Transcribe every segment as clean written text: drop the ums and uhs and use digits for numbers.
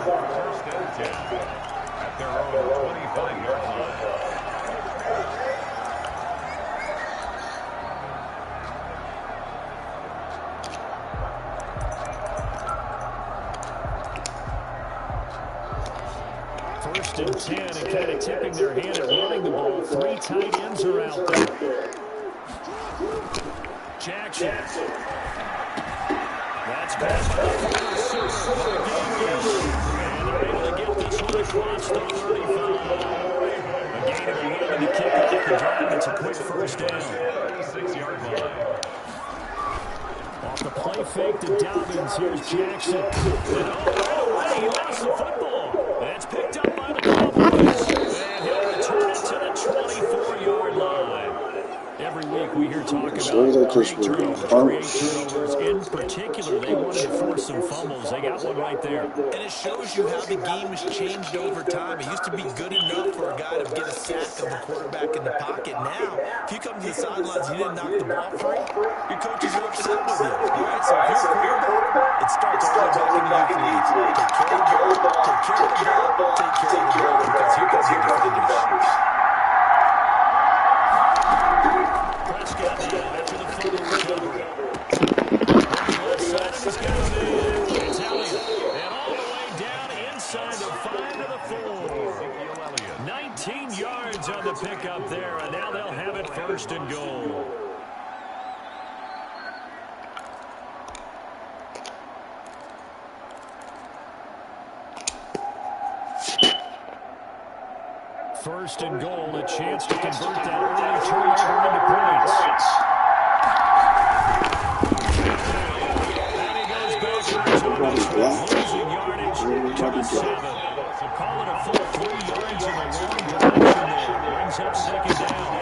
First and 10 at their own 25-yard line. First and 10 and kind of tipping their hand at running the ball. 3 tight ends are out there. Jackson. That's passed by the corner center. And they're able to get this one across the 35. A gain of 11 to kick off the drive. It's a quick first down. 36-yard line. Off the play fake to Dobbins. Here's Jackson. And right away, he lost the football. That's picked up by the Cowboys. And he'll return it to the 24-yard line. Every week we hear talk about create turnovers. In particular, they wanted to force some fumbles. They got one right there. And it shows you how the game has changed over time. It used to be good enough for a guy to get a sack of a quarterback in the pocket. Now, if you come to the sidelines and you didn't knock the ball free, your coaches are upset with you. All right, so if you're a quarterback, it starts all the way back in the youth league. Take care of the ball, take care of the ball, take care of the ball, because here comes your defenders. Prescott now after the fumble recovery. Left side of his guys in. It's Elliott. And all the way down inside the 5 to the 4. 19 yards on the pickup there, and now they'll have it first and goal. First and goal, a chance to convert that early turnover into points. And he goes backwards on this one, losing yardage to the 7. So call it a full 3 yards in the wrong direction there. Brings up second down.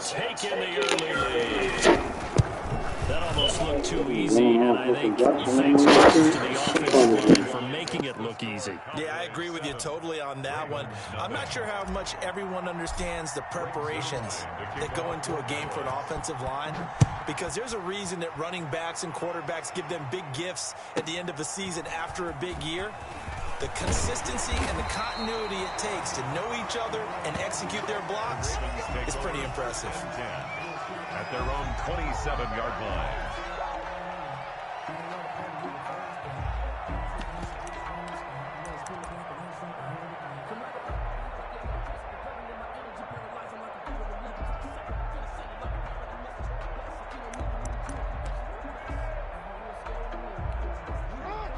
Taking the early lead. That almost looked too easy, and I think thanks to the offensive line for making it look easy. Yeah, I agree with you totally on that one. I'm not sure how much everyone understands the preparations that go into a game for an offensive line, because there's a reason that running backs and quarterbacks give them big gifts at the end of the season after a big year. The consistency and the continuity it takes to know each other and execute their blocks is pretty impressive. At their own 27-yard line.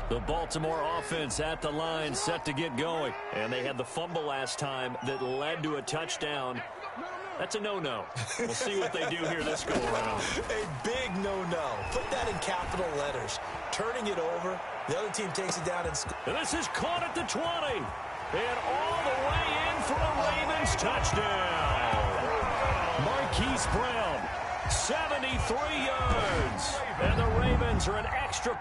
The Baltimore offense at the line, set to get going. And they had the fumble last time that led to a touchdown. That's a no-no. We'll see what they do here this go-around. A big no-no. Put that in capital letters. Turning it over, the other team takes it down and scores. And this is caught at the 20. And all the way in for a Ravens touchdown. Marquise Brown, 73 yards. And the Ravens are an extra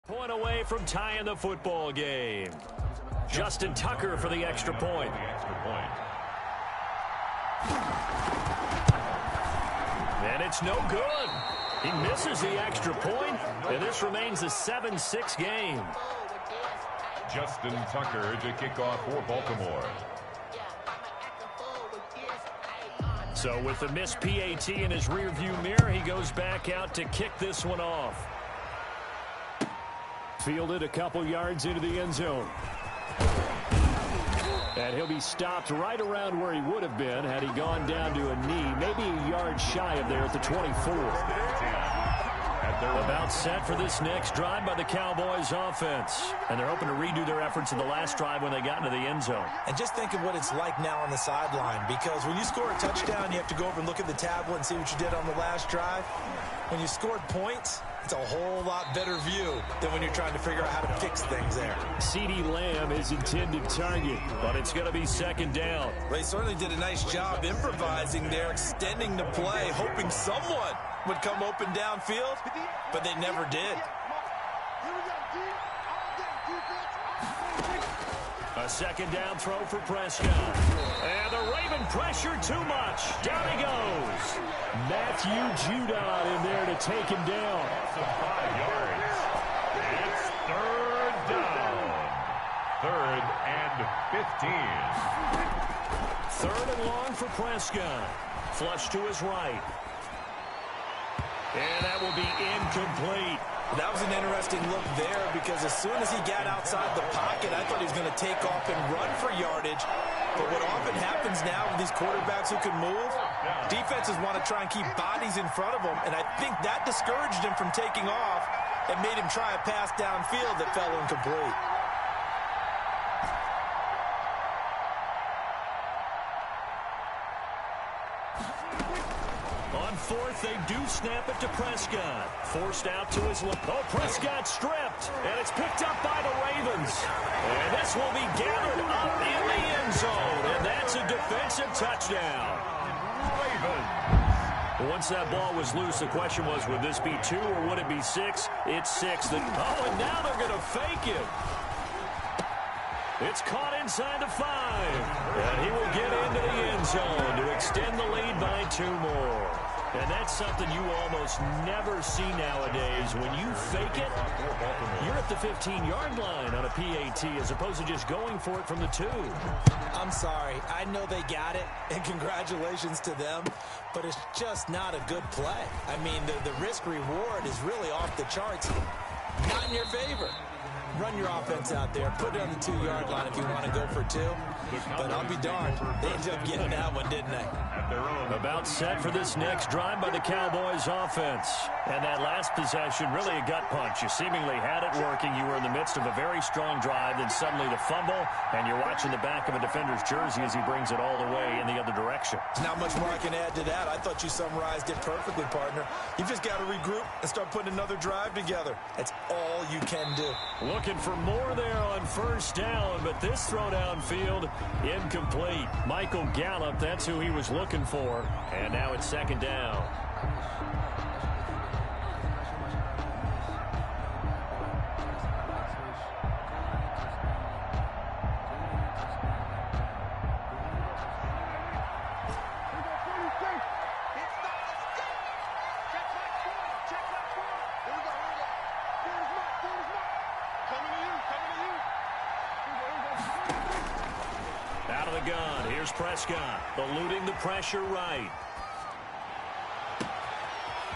Point away from tying the football game. Justin Tucker for the extra point. And it's no good. He misses the extra point, and this remains a 7-6 game. Justin Tucker to kick off for Baltimore. So with the missed PAT in his rearview mirror, he goes back out to kick this one off. Fielded a couple yards into the end zone. And he'll be stopped right around where he would have been had he gone down to a knee, maybe a yard shy of there at the 24. About set for this next drive by the Cowboys offense. And they're hoping to redo their efforts in the last drive when they got into the end zone. And just think of what it's like now on the sideline, because when you score a touchdown, you have to go over and look at the tablet and see what you did on the last drive. When you scored points, it's a whole lot better view than when you're trying to figure out how to fix things there. CeeDee Lamb is intended target, but it's going to be second down. They certainly did a nice job improvising there, extending the play, hoping someone would come open downfield, but they never did. A second down throw for Prescott. And the Raven pressure too much. Down he goes. Matthew Judon in there to take him down. 5 yards. It's third down. 3rd and 15. 3rd and long for Prescott. Flush to his right. And that will be incomplete. That was an interesting look there, because as soon as he got outside the pocket, I thought he was going to take off and run for yardage. But what often happens now with these quarterbacks who can move, defenses want to try and keep bodies in front of them, and I think that discouraged him from taking off and made him try a pass downfield that fell incomplete. On 4th, they do snap it to Prescott. Forced out to his left. Oh, Prescott stripped. And it's picked up by the Ravens. And this will be gathered up in the end zone. And that's a defensive touchdown. Ravens. Once that ball was loose, the question was, would this be 2 or would it be 6? It's 6. Oh, and now they're going to fake it. It's caught inside the 5. And he will get into the end zone to extend the lead by 2 more. And that's something you almost never see nowadays. When you fake it, you're at the 15-yard line on a PAT as opposed to just going for it from the 2. I'm sorry. I know they got it, and congratulations to them, but it's just not a good play. I mean, the risk-reward is really off the charts. Not in your favor. Run your offense out there. Put it on the 2-yard line if you want to go for 2. But I'll be darned. They ended up getting that one, didn't they? About set for this next drive by the Cowboys offense. And that last possession, really a gut punch. You seemingly had it working. You were in the midst of a very strong drive. Then suddenly the fumble, and you're watching the back of a defender's jersey as he brings it all the way in the other direction. There's not much more I can add to that. I thought you summarized it perfectly, partner. You've just got to regroup and start putting another drive together. That's all you can do. Looking for more there on 1st down, but this throw downfield, incomplete. Michael Gallup, that's who he was looking for. And now it's 2nd down. Out of the gun, here's Prescott, eluding the pressure right.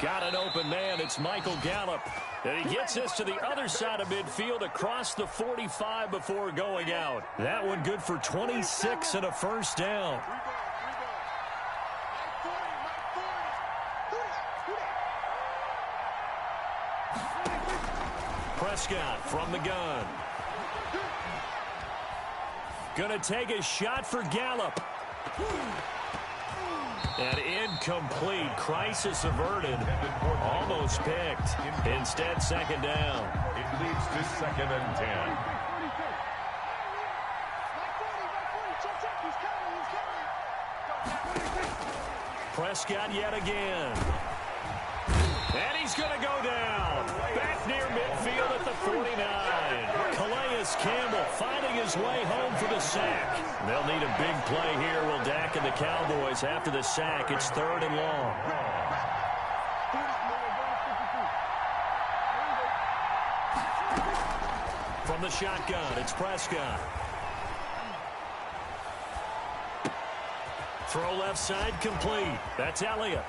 Got an open man, it's Michael Gallup. And he gets this to the other side of midfield across the 45 before going out. That one good for 26 and a 1st down. Prescott from the gun. Gonna take a shot for Gallup. And incomplete. Crisis averted. Almost picked. Instead, 2nd down. It leads to 2nd and 10. Prescott yet again. And he's going to go down. Back near midfield at the 49. Calais Campbell finding his way home for the sack. They'll need a big play here. Will Dak and the Cowboys after the sack. It's 3rd and long. From the shotgun, it's Prescott. Throw left side complete. That's Elliott.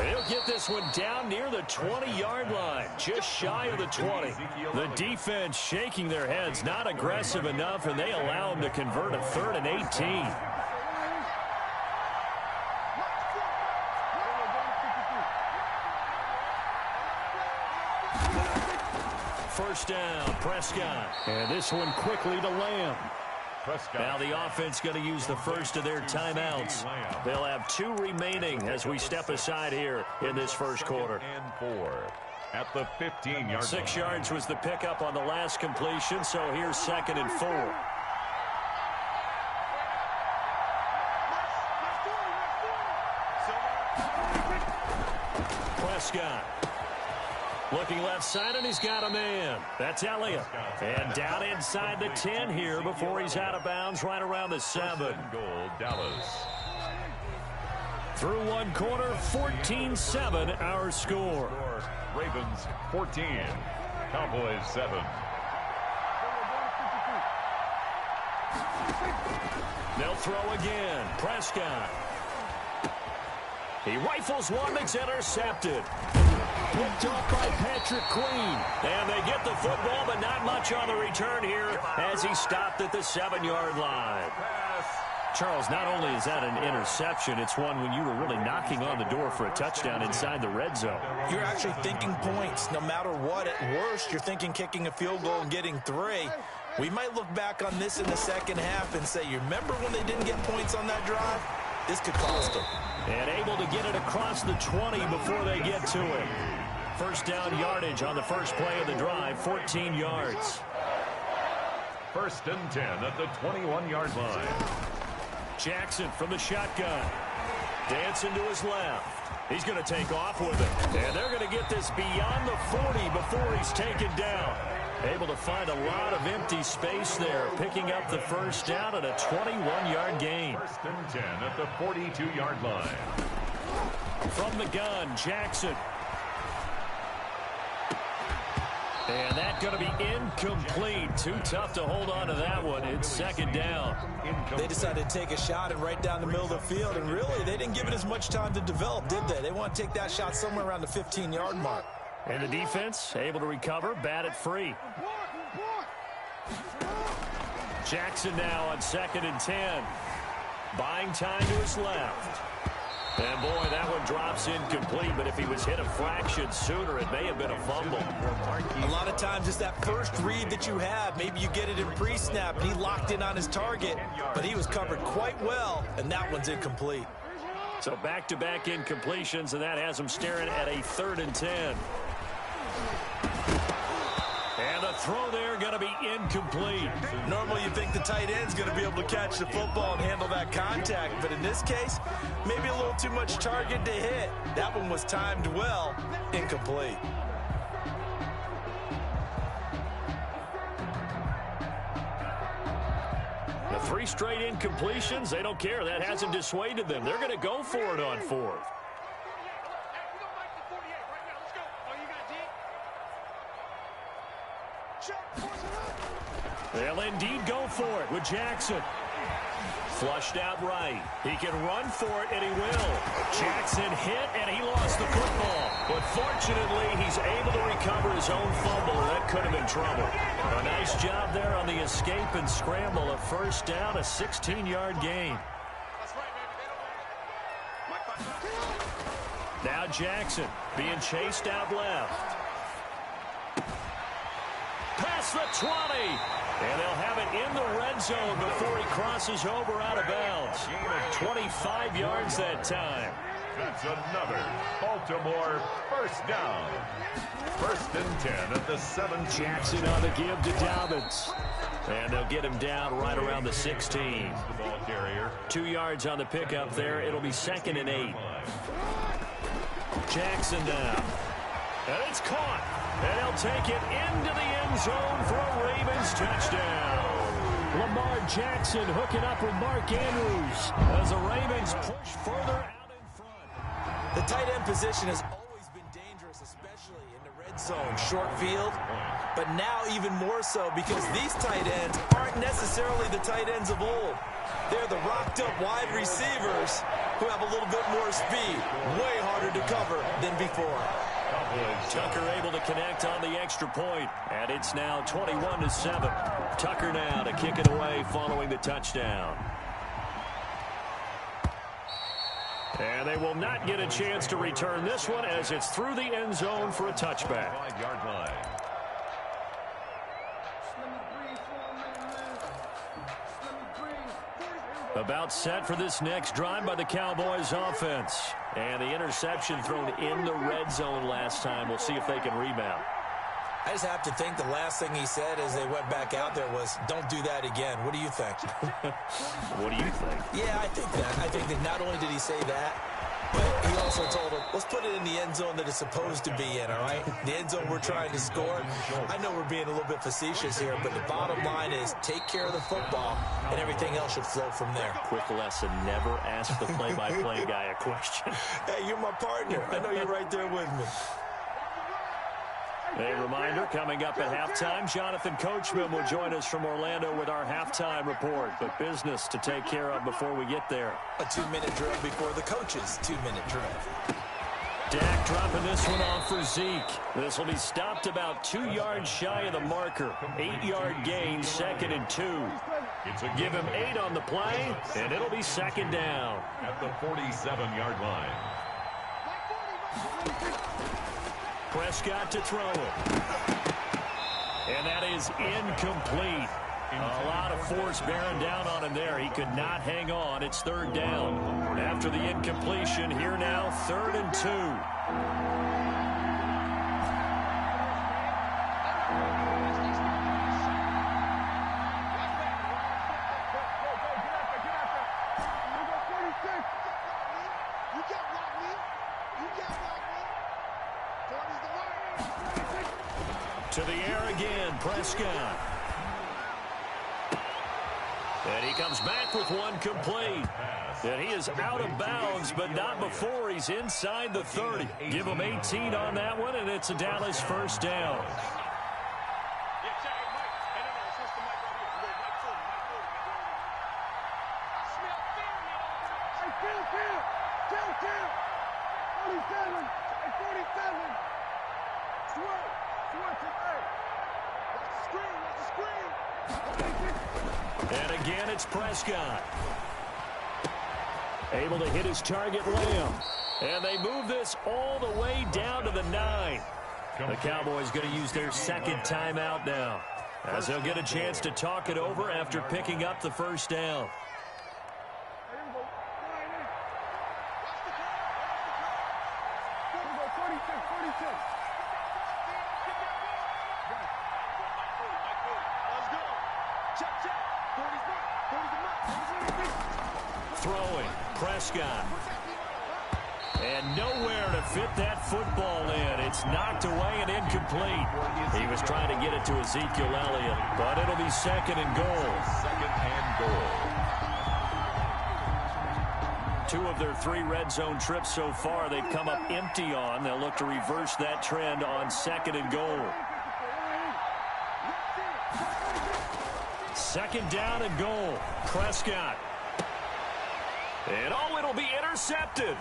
He'll get this one down near the 20-yard line, just shy of the 20. The defense shaking their heads, not aggressive enough, and they allow him to convert a 3rd and 18. First down, Prescott. And this one quickly to Lamb. Now the offense going to use the first of their timeouts. They'll have 2 remaining as we step aside here in this first quarter. And 4 at the 15-yard line. 6 yards was the pickup on the last completion, so here's 2nd and 4. Prescott. Looking left side, and he's got a man. That's Elliott. And down inside the 10 here before he's out of bounds right around the 7. Goal, Dallas. Through 1 quarter, 14-7 our score. Ravens 14, Cowboys 7. They'll throw again. Prescott. He rifles one that's intercepted. Picked off by Patrick Queen. And they get the football, but not much on the return here as he stopped at the 7-yard line. Charles, not only is that an interception, it's one when you were really knocking on the door for a touchdown inside the red zone. You're actually thinking points. No matter what, at worst, you're thinking kicking a field goal and getting 3. We might look back on this in the second half and say, you remember when they didn't get points on that drive? This could cost them. And able to get it across the 20 before they get to it. First down yardage on the first play of the drive, 14 yards. 1st and 10 at the 21-yard line. Jackson from the shotgun. Dancing to his left. He's going to take off with it. And they're going to get this beyond the 40 before he's taken down. Able to find a lot of empty space there, picking up the first down at a 21-yard gain. 1st and 10 at the 42-yard line. From the gun, Jackson. And that's going to be incomplete. Too tough to hold on to that one. It's 2nd down. They decided to take a shot and right down the middle of the field, and really, they didn't give it as much time to develop, did they? They want to take that shot somewhere around the 15-yard mark. And the defense able to recover, bat it free. Jackson now on 2nd and 10. Buying time to his left. And boy, that one drops incomplete, but if he was hit a fraction sooner, it may have been a fumble. A lot of times it's that first read that you have. Maybe you get it in pre-snap, and he locked in on his target, but he was covered quite well, and that one's incomplete. So back-to-back incompletions, and that has him staring at a 3rd and 10. And the throw there going to be incomplete. Normally you think the tight end's going to be able to catch the football and handle that contact, but in this case, maybe a little too much target to hit. That one was timed well, incomplete. The 3 straight incompletions, they don't care. That hasn't dissuaded them. They're going to go for it on 4th. They'll indeed go for it with Jackson. Flushed out right. He can run for it, and he will. Jackson hit, and he lost the football. But fortunately, he's able to recover his own fumble, and that could have been trouble. A nice job there on the escape and scramble. A first down, a 16-yard gain. Now Jackson being chased out left. Past the 20. And they'll have it in the red zone before he crosses over out of bounds. 25 yards that time. That's another Baltimore first down. 1st and 10 at the 7. Jackson on the give to Dobbins. And they'll get him down right around the 16. The ball carrier. 2 yards on the pickup there. It'll be 2nd and 8. Jackson now. And it's caught. And he'll take it into the end zone for a Ravens touchdown. Lamar Jackson hooking up with Mark Andrews as the Ravens push further out in front. The tight end position has always been dangerous, especially in the red zone, short field. But now even more so because these tight ends aren't necessarily the tight ends of old. They're the rocked-up wide receivers who have a little bit more speed. Way harder to cover than before. Tucker able to connect on the extra point, and it's now 21-7. Tucker now to kick it away following the touchdown. And they will not get a chance to return this one as it's through the end zone for a touchback. 5-yard line. About set for this next drive by the Cowboys offense. And the interception thrown in the red zone last time. We'll see if they can rebound. I just have to think the last thing he said as they went back out there was, don't do that again. What do you think? What do you think? Yeah, I think that. I think that not only did he say that, but he also told him, let's put it in the end zone that it's supposed to be in, all right? The end zone we're trying to score. I know we're being a little bit facetious here, but the bottom line is take care of the football, and everything else should flow from there. Quick lesson, never ask the play-by-play guy a question. Hey, you're my partner. I know you're right there with me. A reminder, coming up at halftime, Jonathan Coachman will join us from Orlando with our halftime report. But business to take care of before we get there. A 2-minute drill before the coach's 2-minute drill. Dak dropping this one off for Zeke. This will be stopped about 2 yards shy of the marker. 8-yard gain, 2nd and 2. Give him 8 on the play, and it'll be 2nd down. At the 47-yard line. Prescott to throw it. And that is incomplete. A lot of force bearing down on him there. He could not hang on. It's 3rd down. After the incompletion, here now, 3rd and 2. To the air again, Prescott. And he comes back with one complete. And he is out of bounds, but not before he's inside the 30. Give him 18 on that one, and it's a Dallas 1st down. And again, it's Prescott. Able to hit his target, Lamb. And they move this all the way down to the 9. The Cowboys going to use their 2nd timeout now, as they'll get a chance to talk it over after picking up the 1st down. Throwing, Prescott. And nowhere to fit that football in. It's knocked away and incomplete. He was trying to get it to Ezekiel Elliott, but it'll be 2nd and goal. 2nd and goal. 2 of their 3 red zone trips so far they've come up empty on. They'll look to reverse that trend on 2nd and goal. 2nd down and goal. Prescott. And it'll be intercepted.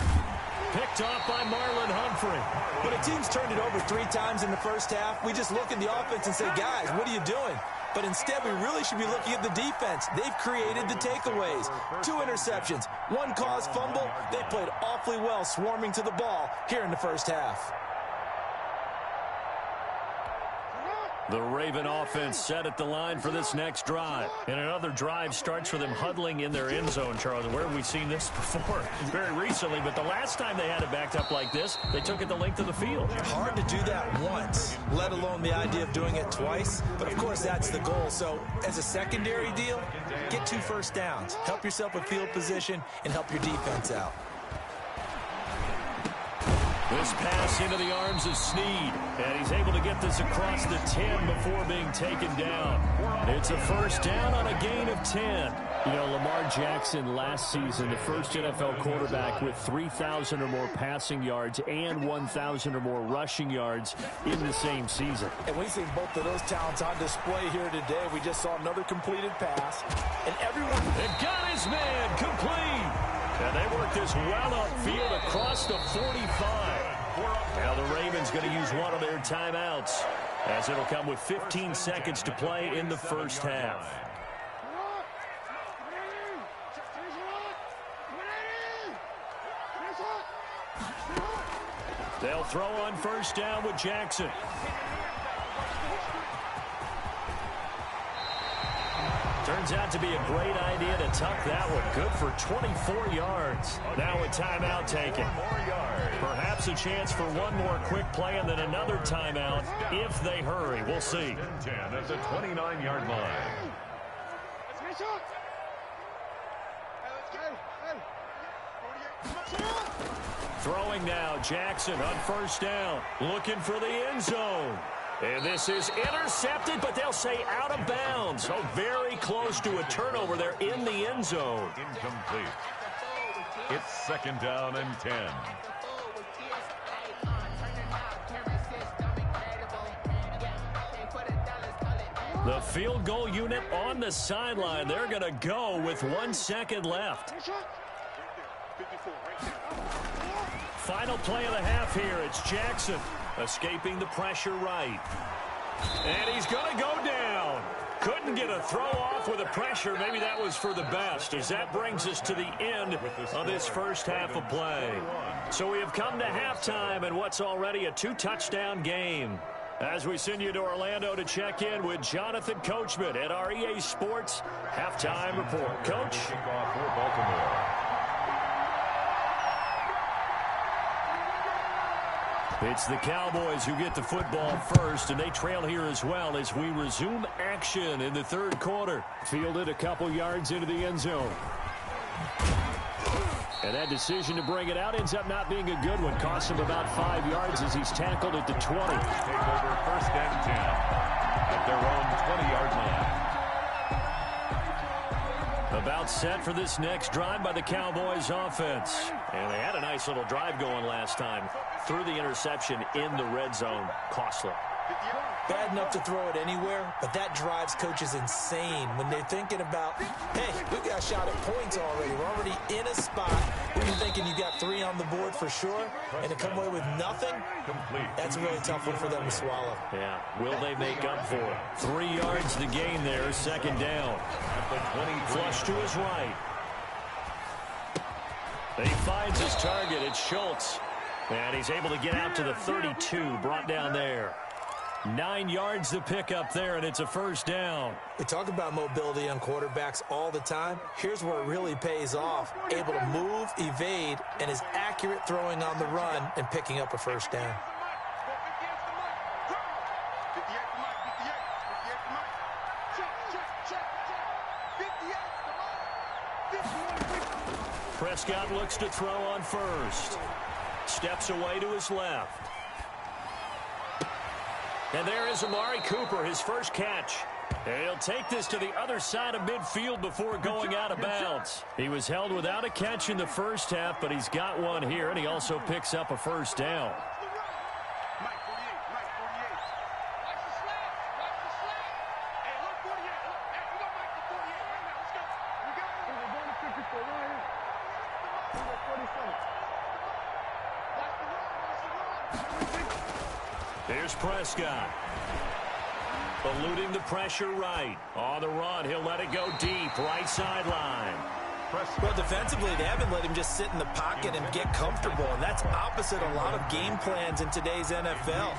Picked off by Marlon Humphrey. When a team's turned it over 3 times in the first half, we just look at the offense and say, guys, what are you doing? But instead, we really should be looking at the defense. They've created the takeaways. 2 interceptions, 1 caused fumble. They played awfully well swarming to the ball here in the first half. The Raven offense set at the line for this next drive. And another drive starts with them huddling in their end zone, Charles. Where have we seen this before? Very recently, but the last time they had it backed up like this, they took it the length of the field. Hard to do that once, let alone the idea of doing it twice. But, of course, that's the goal. So, as a secondary deal, get 2 first downs. Help yourself with field position and help your defense out. This pass into the arms of Snead, and he's able to get this across the 10 before being taken down. It's a first down on a gain of 10. You know, Lamar Jackson last season, the first NFL quarterback with 3,000 or more passing yards and 1,000 or more rushing yards in the same season. And we see both of those talents on display here today. We just saw another completed pass, and everyone... They got his man complete. And they work this well upfield across the 45. Now the Ravens going to use one of their timeouts, as it'll come with 15 seconds to play in the first half. They'll throw on first down with Jackson. Turns out to be a great idea to tuck that one. Good for 24 yards. Now a timeout taken. Perhaps a chance for one more quick play and then another timeout if they hurry. We'll see. 10 at the 29-yard line. Throwing now, Jackson on first down. Looking for the end zone. And this is intercepted, but they'll say out of bounds. So very close to a turnover there in the end zone. Incomplete. It's second down and 10. The field goal unit on the sideline. They're going to go with 1 second left. Final play of the half here. It's Jackson escaping the pressure right. And he's going to go down. Couldn't get a throw off with the pressure. Maybe that was for the best, as that brings us to the end of this first half of play. So we have come to halftime in what's already a 2-touchdown game. As we send you to Orlando to check in with Jonathan Coachman at our EA Sports Halftime Report. Coach? Kickoff for Baltimore. It's the Cowboys who get the football first, and they trail here as well as we resume action in the third quarter. Fielded a couple yards into the end zone. And that decision to bring it out ends up not being a good one. Costs him about 5 yards as he's tackled at the 20. Take over first and 10 at their own 20-yard line. About set for this next drive by the Cowboys offense. And they had a nice little drive going last time. Threw the interception in the red zone. Costly. Bad enough to throw it anywhere, but that drives coaches insane when they're thinking about, hey, we got a shot at points already. We're already in a spot when you're thinking you got 3 on the board for sure, and to come away with nothing, that's a really tough one for them to swallow. Yeah, will they make up for it? 3 yards to gain there, second down. Flush to his right. He finds his target. It's Schultz. And he's able to get out to the 32, brought down there. 9 yards to pick up there, and it's a first down. We talk about mobility on quarterbacks all the time. Here's where it really pays off. Able to move, evade, and is accurate throwing on the run and picking up a first down. Prescott looks to throw on first. Steps away to his left. And there is Amari Cooper, his first catch. And he'll take this to the other side of midfield before going out of bounds. He was held without a catch in the first half, but he's got one here, and he also picks up a first down. Here's Prescott. Eluding the pressure right. On the run, he'll let it go deep. Right sideline. Well, defensively, they haven't let him just sit in the pocket and get comfortable, and that's opposite a lot of game plans in today's NFL.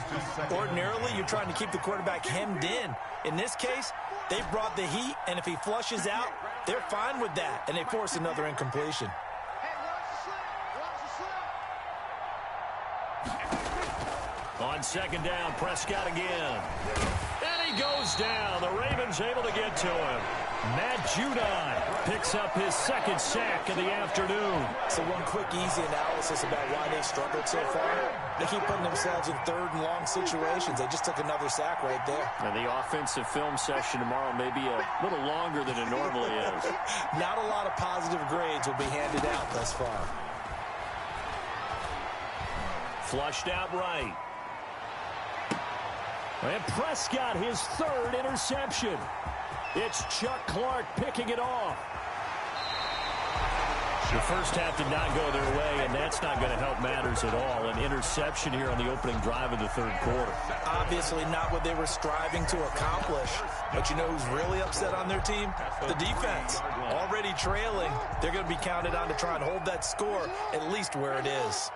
Ordinarily, you're trying to keep the quarterback hemmed in. In this case, they brought the heat, and if he flushes out, they're fine with that, and they force another incompletion. On second down, Prescott again. And he goes down. The Ravens able to get to him. Matt Judon picks up his second sack of the afternoon. So one quick, easy analysis about why they struggled so far. They keep putting themselves in third and long situations. They just took another sack right there. And the offensive film session tomorrow may be a little longer than it normally is. Not a lot of positive grades will be handed out thus far. Flushed out right. And Prescott, his third interception. It's Chuck Clark picking it off. The first half did not go their way, and that's not going to help matters at all. An interception here on the opening drive of the third quarter. Obviously not what they were striving to accomplish. But you know who's really upset on their team? The defense. Already trailing. They're going to be counted on to try and hold that score at least where it is.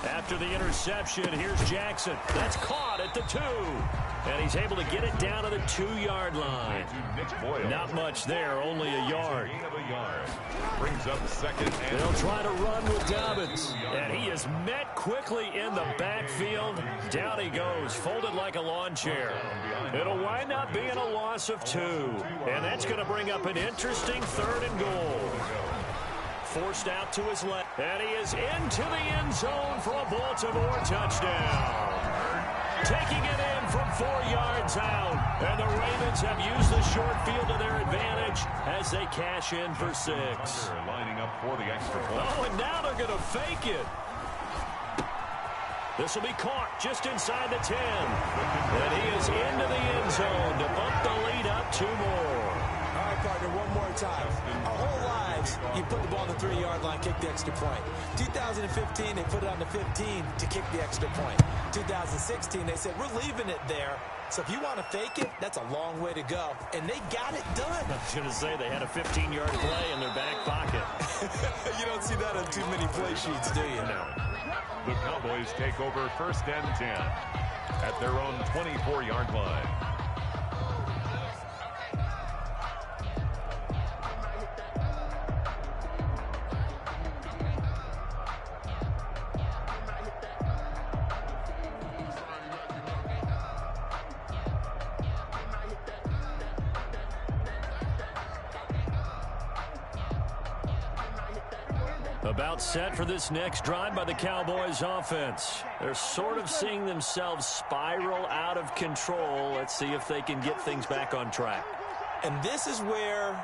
After the interception, here's Jackson. That's caught at the 2. And he's able to get it down to the 2-yard line. Not much there, only a yard. Brings up second. They'll try to run with Dobbins. And he is met quickly in the backfield. Down he goes, folded like a lawn chair. It'll wind up being a loss of 2. And that's going to bring up an interesting 3rd and goal. Forced out to his left. And he is into the end zone for a Baltimore touchdown. Taking it in from 4 yards out. And the Ravens have used the short field to their advantage as they cash in for 6. Lining up for the extra point. Oh, and now they're going to fake it. This will be caught just inside the 10. And he is into the end zone to bump the lead up 2 more. All right, partner, one more time. Our whole lives, you put the ball on the 3-yard line, kick the extra point. 2015, they put it on the 15 to kick the extra point. 2016, they said, we're leaving it there. So if you want to fake it, that's a long way to go. And they got it done. I was going to say they had a 15-yard play in their back pocket. You don't see that on too many play sheets, do you? No. The Cowboys take over 1st and 10 at their own 24-yard line. About set for this next drive by the Cowboys offense. They're sort of seeing themselves spiral out of control. Let's see if they can get things back on track. And this is where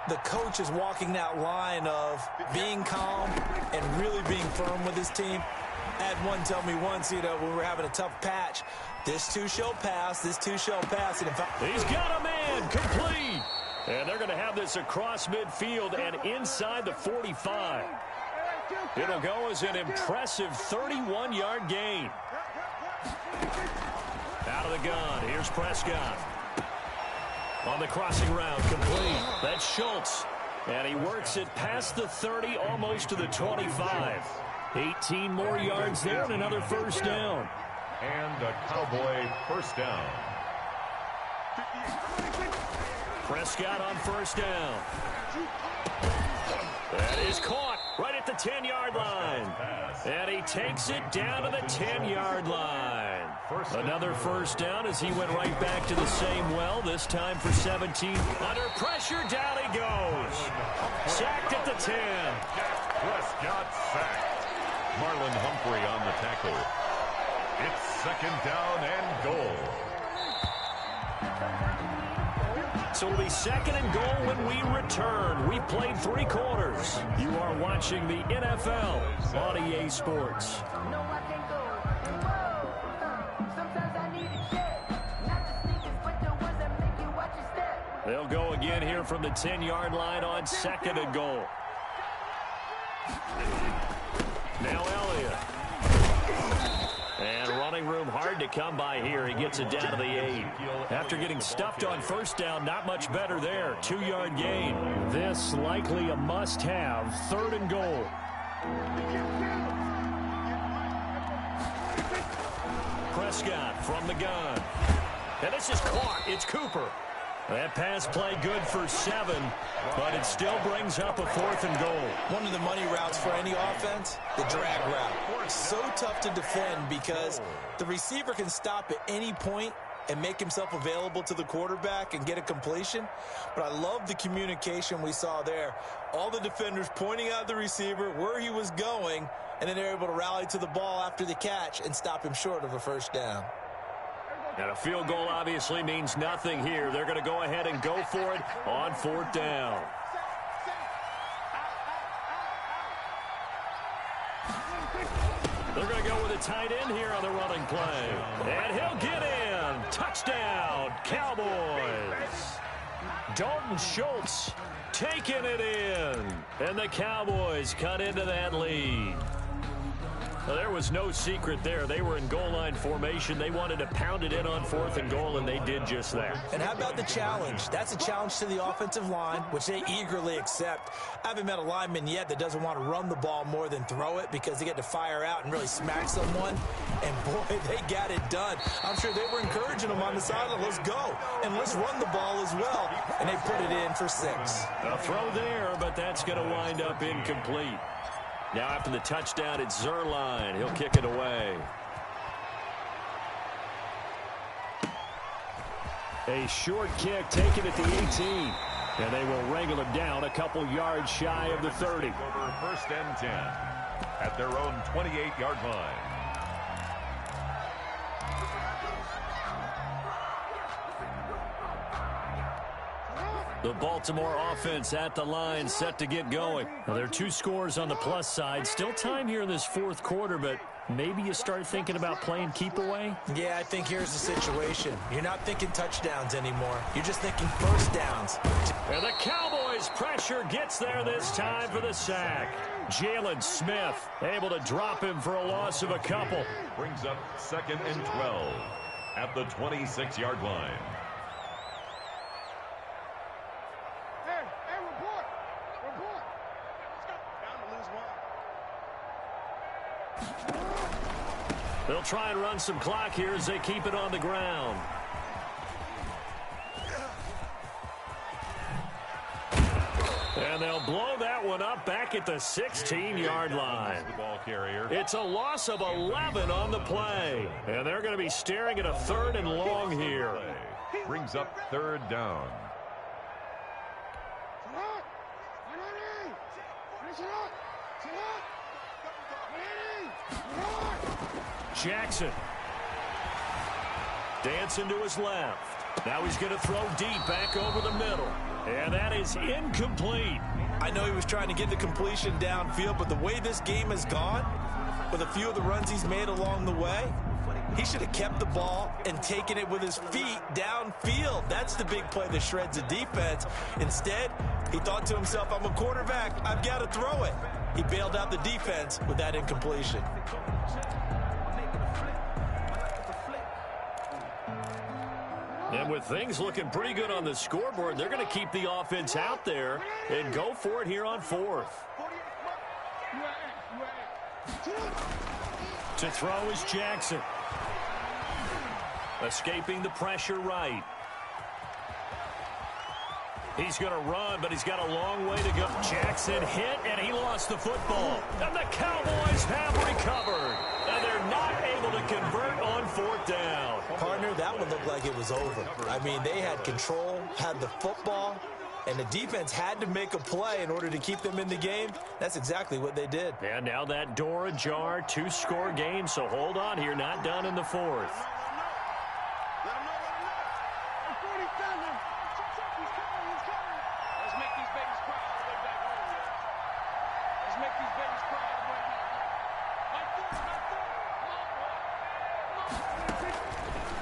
the coach is walking that line of being calm and really being firm with his team. I had one tell me once, you know, when we were having a tough patch, this too shall pass, this too shall pass. And he's got a man, complete. And they're going to have this across midfield and inside the 45. It'll go as an impressive 31-yard gain. Out of the gun, here's Prescott. On the crossing route, complete. That's Schultz. And he works it past the 30, almost to the 25. 18 more yards there and another first down. And a Cowboy first down. Prescott on first down. That is caught right at the 10-yard line. And he takes it down to the 10-yard line. Another first down as he went right back to the same well, this time for 17. Under pressure, down he goes. Sacked at the 10. Prescott sacked. Marlon Humphrey on the tackle. It's 2nd down and goal. So it'll be 2nd and goal when we return. We've played 3 quarters. You are watching the NFL on EA Sports. They'll go again here from the 10-yard line on 2nd and goal. Now Elliott. And running room hard to come by here. He gets it down to the 8. After getting stuffed on first down, not much better there. 2-yard gain. This likely a must-have. 3rd and goal. Prescott from the gun. And this is caught. It's Cooper. That pass play good for 7, but it still brings up a 4th and goal. One of the money routes for any offense, the drag route. So tough to defend because the receiver can stop at any point and make himself available to the quarterback and get a completion. But I love the communication we saw there. All the defenders pointing out the receiver where he was going, and then they're able to rally to the ball after the catch and stop him short of a first down. And a field goal obviously means nothing here. They're going to go ahead and go for it on 4th down. They're going to go with a tight end here on the running play. And he'll get in. Touchdown, Cowboys. Dalton Schultz taking it in. And the Cowboys cut into that lead. Well, there was no secret there. They were in goal line formation. They wanted to pound it in on 4th and goal, and they did just that. And how about the challenge? That's a challenge to the offensive line, which they eagerly accept. I haven't met a lineman yet that doesn't want to run the ball more than throw it because they get to fire out and really smack someone. And, boy, they got it done. I'm sure they were encouraging them on the sideline. Let's go, and let's run the ball as well. And they put it in for 6. A throw there, but that's going to wind up incomplete. Now after the touchdown, it's Zerline. He'll kick it away. A short kick taken at the 18. And they will wrangle him down a couple yards shy of the 30. Over 1st and 10 at their own 28-yard line. The Baltimore offense at the line, set to get going. Well, there are 2 scores on the plus side. Still time here in this 4th quarter, but maybe you start thinking about playing keep away? Yeah, I think here's the situation. You're not thinking touchdowns anymore. You're just thinking first downs. And the Cowboys' pressure gets there this time for the sack. Jalen Smith able to drop him for a loss of a couple. Brings up 2nd and 12 at the 26-yard line. They'll try and run some clock here as they keep it on the ground. And they'll blow that one up back at the 16-yard line. The ball carrier. It's a loss of 11 on the play. And they're going to be staring at a 3rd and long here. Brings up 3rd down. Jackson. Dancing to his left. Now he's going to throw deep back over the middle. And that is incomplete. I know he was trying to get the completion downfield, but the way this game has gone, with a few of the runs he's made along the way, he should have kept the ball and taken it with his feet downfield. That's the big play that shreds the defense. Instead, he thought to himself, I'm a quarterback. I've got to throw it. He bailed out the defense with that incompletion. And with things looking pretty good on the scoreboard, they're going to keep the offense out there and go for it here on 4th. To throw is Jackson. Escaping the pressure right. He's going to run, but he's got a long way to go. Jackson hit, and he lost the football. And the Cowboys have recovered. And they're not able to convert on 4th down. Partner, that one looked like it was over. I mean, they had control, had the football, and the defense had to make a play in order to keep them in the game. That's exactly what they did. And now that door ajar, 2-score game, so hold on here, not done in the 4th.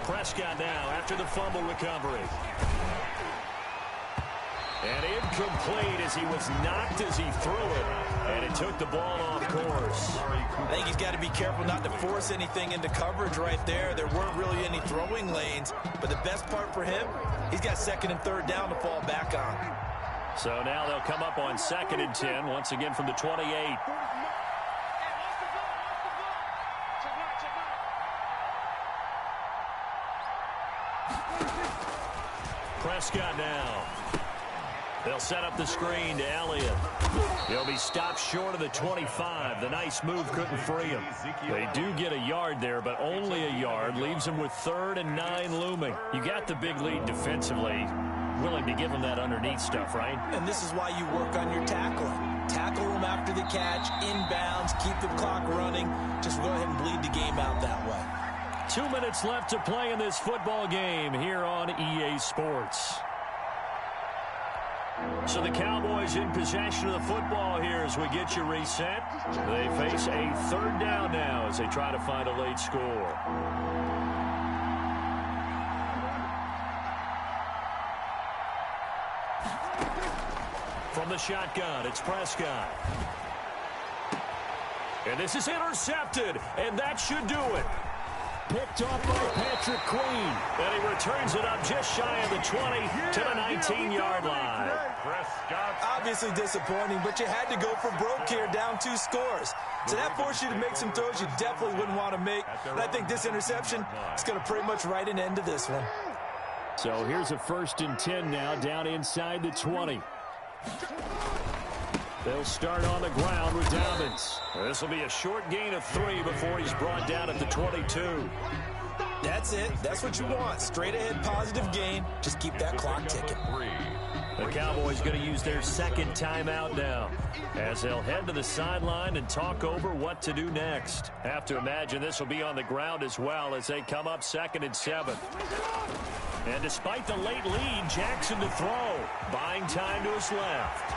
Prescott now after the fumble recovery. And incomplete as he was knocked as he threw it. And it took the ball off course. I think he's got to be careful not to force anything into coverage right there. There weren't really any throwing lanes. But the best part for him, he's got 2nd and 3rd down to fall back on. So now they'll come up on 2nd and 10, once again from the 28. Prescott now. They'll set up the screen to Elliott. He'll be he stopped short of the 25. The nice move couldn't free him. They do get a yard there, but only a yard. Leaves him with 3rd and 9 looming. You got the big lead defensively. Willing to give him that underneath stuff, right? And this is why you work on your tackling. Tackle them after the catch, inbounds, keep the clock running. Just go ahead and bleed the game out that way. 2 minutes left to play in this football game here on EA Sports. So the Cowboys in possession of the football here as we get you reset. They face a 3rd down now as they try to find a late score. From the shotgun, it's Prescott. And this is intercepted, and that should do it. Picked off by Patrick Queen. And he returns it up just shy of the 20 to the 19-yard line. Prescott. Obviously disappointing, but you had to go for broke here, down 2 scores. So that forced you to make some throws you definitely wouldn't want to make. And I think this interception is going to pretty much write an end to this one. So here's a 1st and 10 now, down inside the 20. They'll start on the ground with Dobbins. This will be a short gain of 3 before he's brought down at the 22. That's it. That's what you want. Straight ahead positive gain. Just keep that clock ticking. The Cowboys going to use their 2nd timeout now as they'll head to the sideline and talk over what to do next. Have to imagine this will be on the ground as well as they come up 2nd and 7. And despite the late lead, Jackson to throw. Buying time to his left.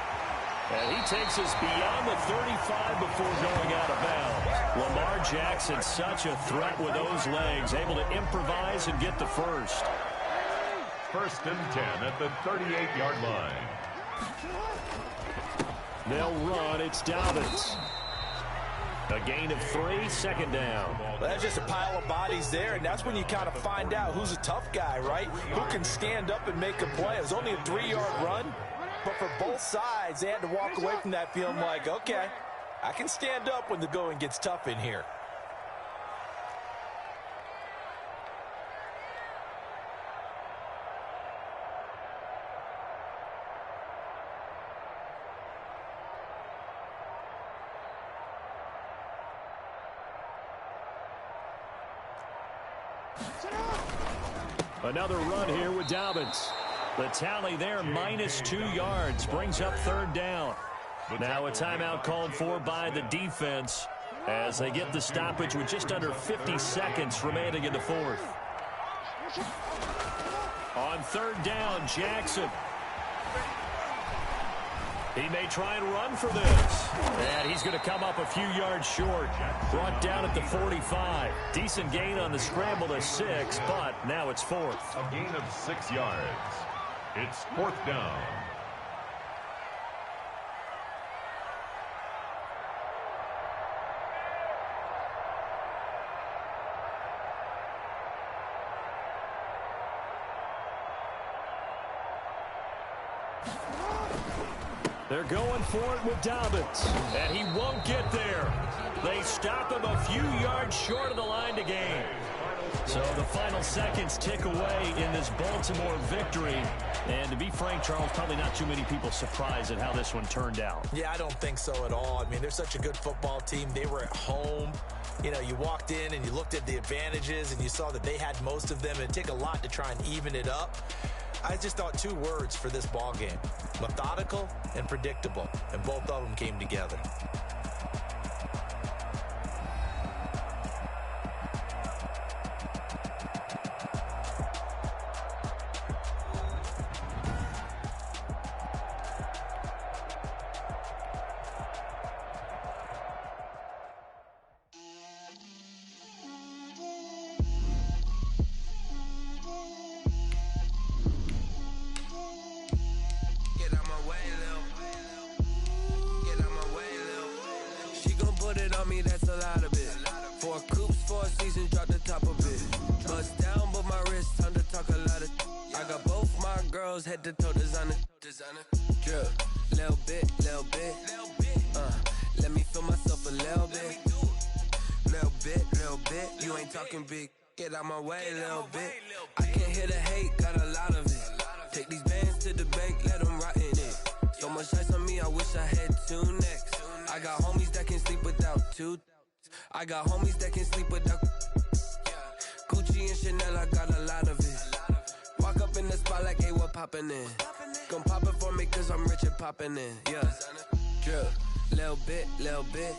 And he takes us beyond the 35 before going out of bounds. Lamar Jackson, such a threat with those legs, able to improvise and get the first. 1st and 10 at the 38-yard line. They'll run. It's Dobbins. A gain of 3, 2nd down. Well, that's just a pile of bodies there, and that's when you kind of find out who's a tough guy, right? Who can stand up and make a play. It was only a 3-yard run, but for both sides, they had to walk away from that feeling like, okay, I can stand up when the going gets tough in here. Another run here with Dobbins. The tally there, -2 yards, brings up 3rd down. Now a timeout called for by the defense as they get the stoppage with just under 50 seconds remaining in the 4th. On 3rd down, Jackson. He may try and run for this. And he's going to come up a few yards short. Brought down at the 45. Decent gain on the scramble to 6, but now it's 4th. A gain of 6 yards. It's 4th down. They're going for it with Dobbins. And he won't get there. They stop him a few yards short of the line to gain. So the final seconds tick away in this Baltimore victory. And to be frank, Charles, probably not too many people surprised at how this one turned out. Yeah, I don't think so at all. I mean, they're such a good football team. They were at home. You know, you walked in and you looked at the advantages and you saw that they had most of them. It'd take a lot to try and even it up. I just thought 2 words for this ball game: methodical and predictable, and both of them came together. Head to toe designer, drip, little bit, let me feel myself a little bit, you ain't talking big, get out my way, little bit, I can't hear the hate, got a lot of it, take these bands to the bank, let them rot in it, so much ice on me, I wish I had 2 necks, I got homies that can sleep without two. I got homies that can sleep without. Gucci and Chanel, I got a lot of it. Walk up in the spot like, hey, what poppin' in? Gon' pop it for me cause I'm rich and poppin' in. Yeah, drip, little bit, little bit.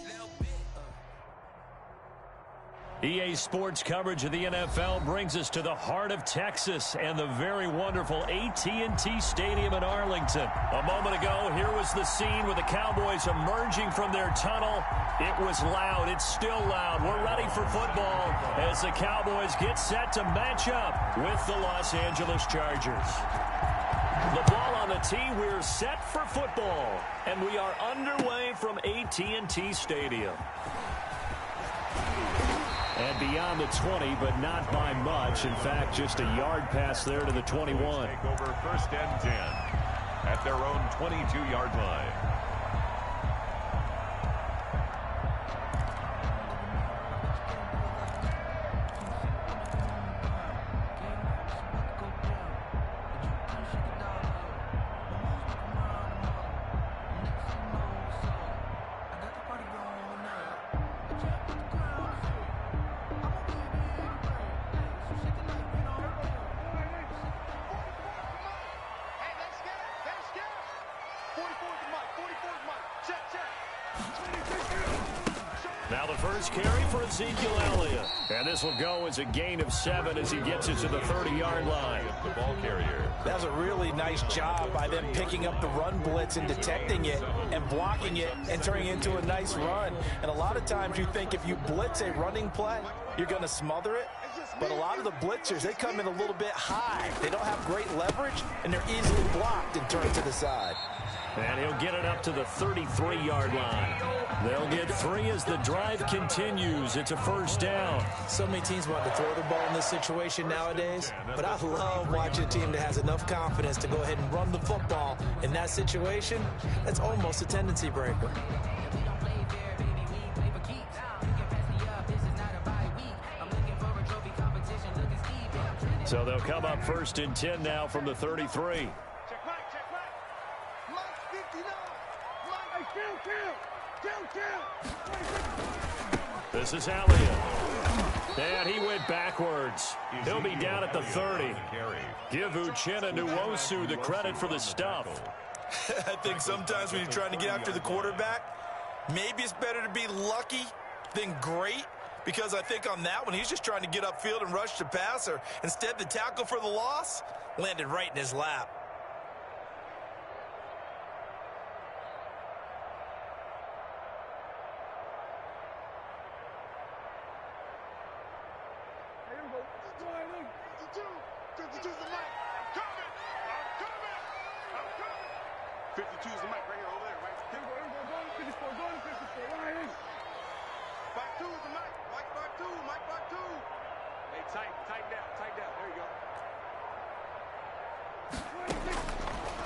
EA Sports coverage of the NFL brings us to the heart of Texas and the very wonderful AT&T Stadium in Arlington. A moment ago, here was the scene with the Cowboys emerging from their tunnel. It was loud. It's still loud. We're ready for football as the Cowboys get set to match up with the Los Angeles Chargers. The ball on the tee. We're set for football, and we are underway from AT&T Stadium. And beyond the 20, but not by much. In fact, just a yard pass there to the 21. Take over first and 10 at their own 22-yard line. Now the first carry for Ezekiel Elliott. And this will go as a gain of 7 as he gets it to the 30-yard line. The ball carrier. That was a really nice job by them picking up the run blitz and detecting it and blocking it and turning it into a nice run. And a lot of times you think if you blitz a running play, you're going to smother it. But a lot of the blitzers, they come in a little bit high. They don't have great leverage, and they're easily blocked and turned to the side. And he'll get it up to the 33-yard line. They'll get 3 as the drive continues. It's a first down. So many teams want to throw the ball in this situation nowadays, but I love watching a team that has enough confidence to go ahead and run the football. In that situation, that's almost a tendency breaker. So they'll come up first and 10 now from the 33. This is Elliott. And he went backwards. He'll be down at the 30. Give Uchenna Nwosu the credit for the stuff. I think sometimes when you're trying to get after the quarterback, maybe it's better to be lucky than great. Because I think on that one, he's just trying to get upfield and rush the passer. Instead, the tackle for the loss landed right in his lap.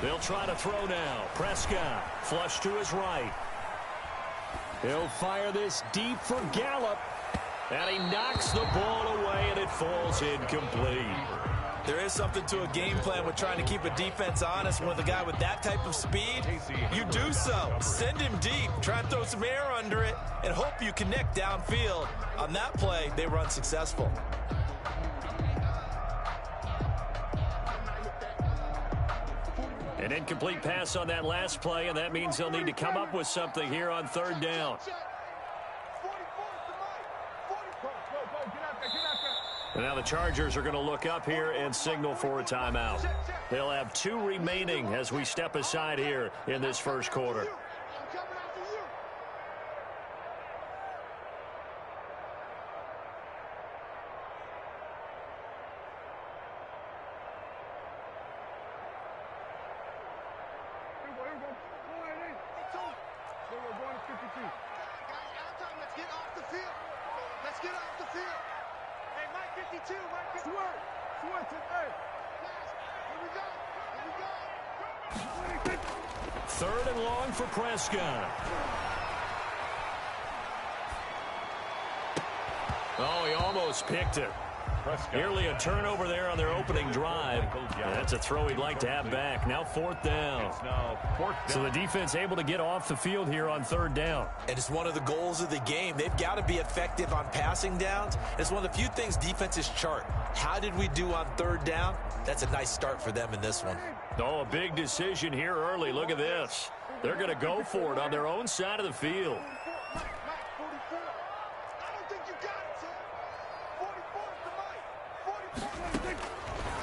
They'll try to throw now. Prescott, flush to his right. He'll fire this deep for Gallup. And he knocks the ball away, and it falls incomplete. There is something to a game plan with trying to keep a defense honest. With a guy with that type of speed, you do so. Send him deep. Try and throw some air under it and hope you connect downfield. On that play, they were unsuccessful. An incomplete pass on that last play, and that means they'll need to come up with something here on third down. And now the Chargers are going to look up here and signal for a timeout. They'll have 2 remaining as we step aside here in this first quarter. Third and long for Prescott. Oh, he almost picked it. Nearly a turnover there on their opening drive. That's a throw he'd like to have back. Now fourth down. So the defense able to get off the field here on third down. And it's one of the goals of the game. They've got to be effective on passing downs. It's one of the few things defenses chart. How did we do on third down? That's a nice start for them in this one. Oh, a big decision here early. Look at this. They're going to go for it on their own side of the field.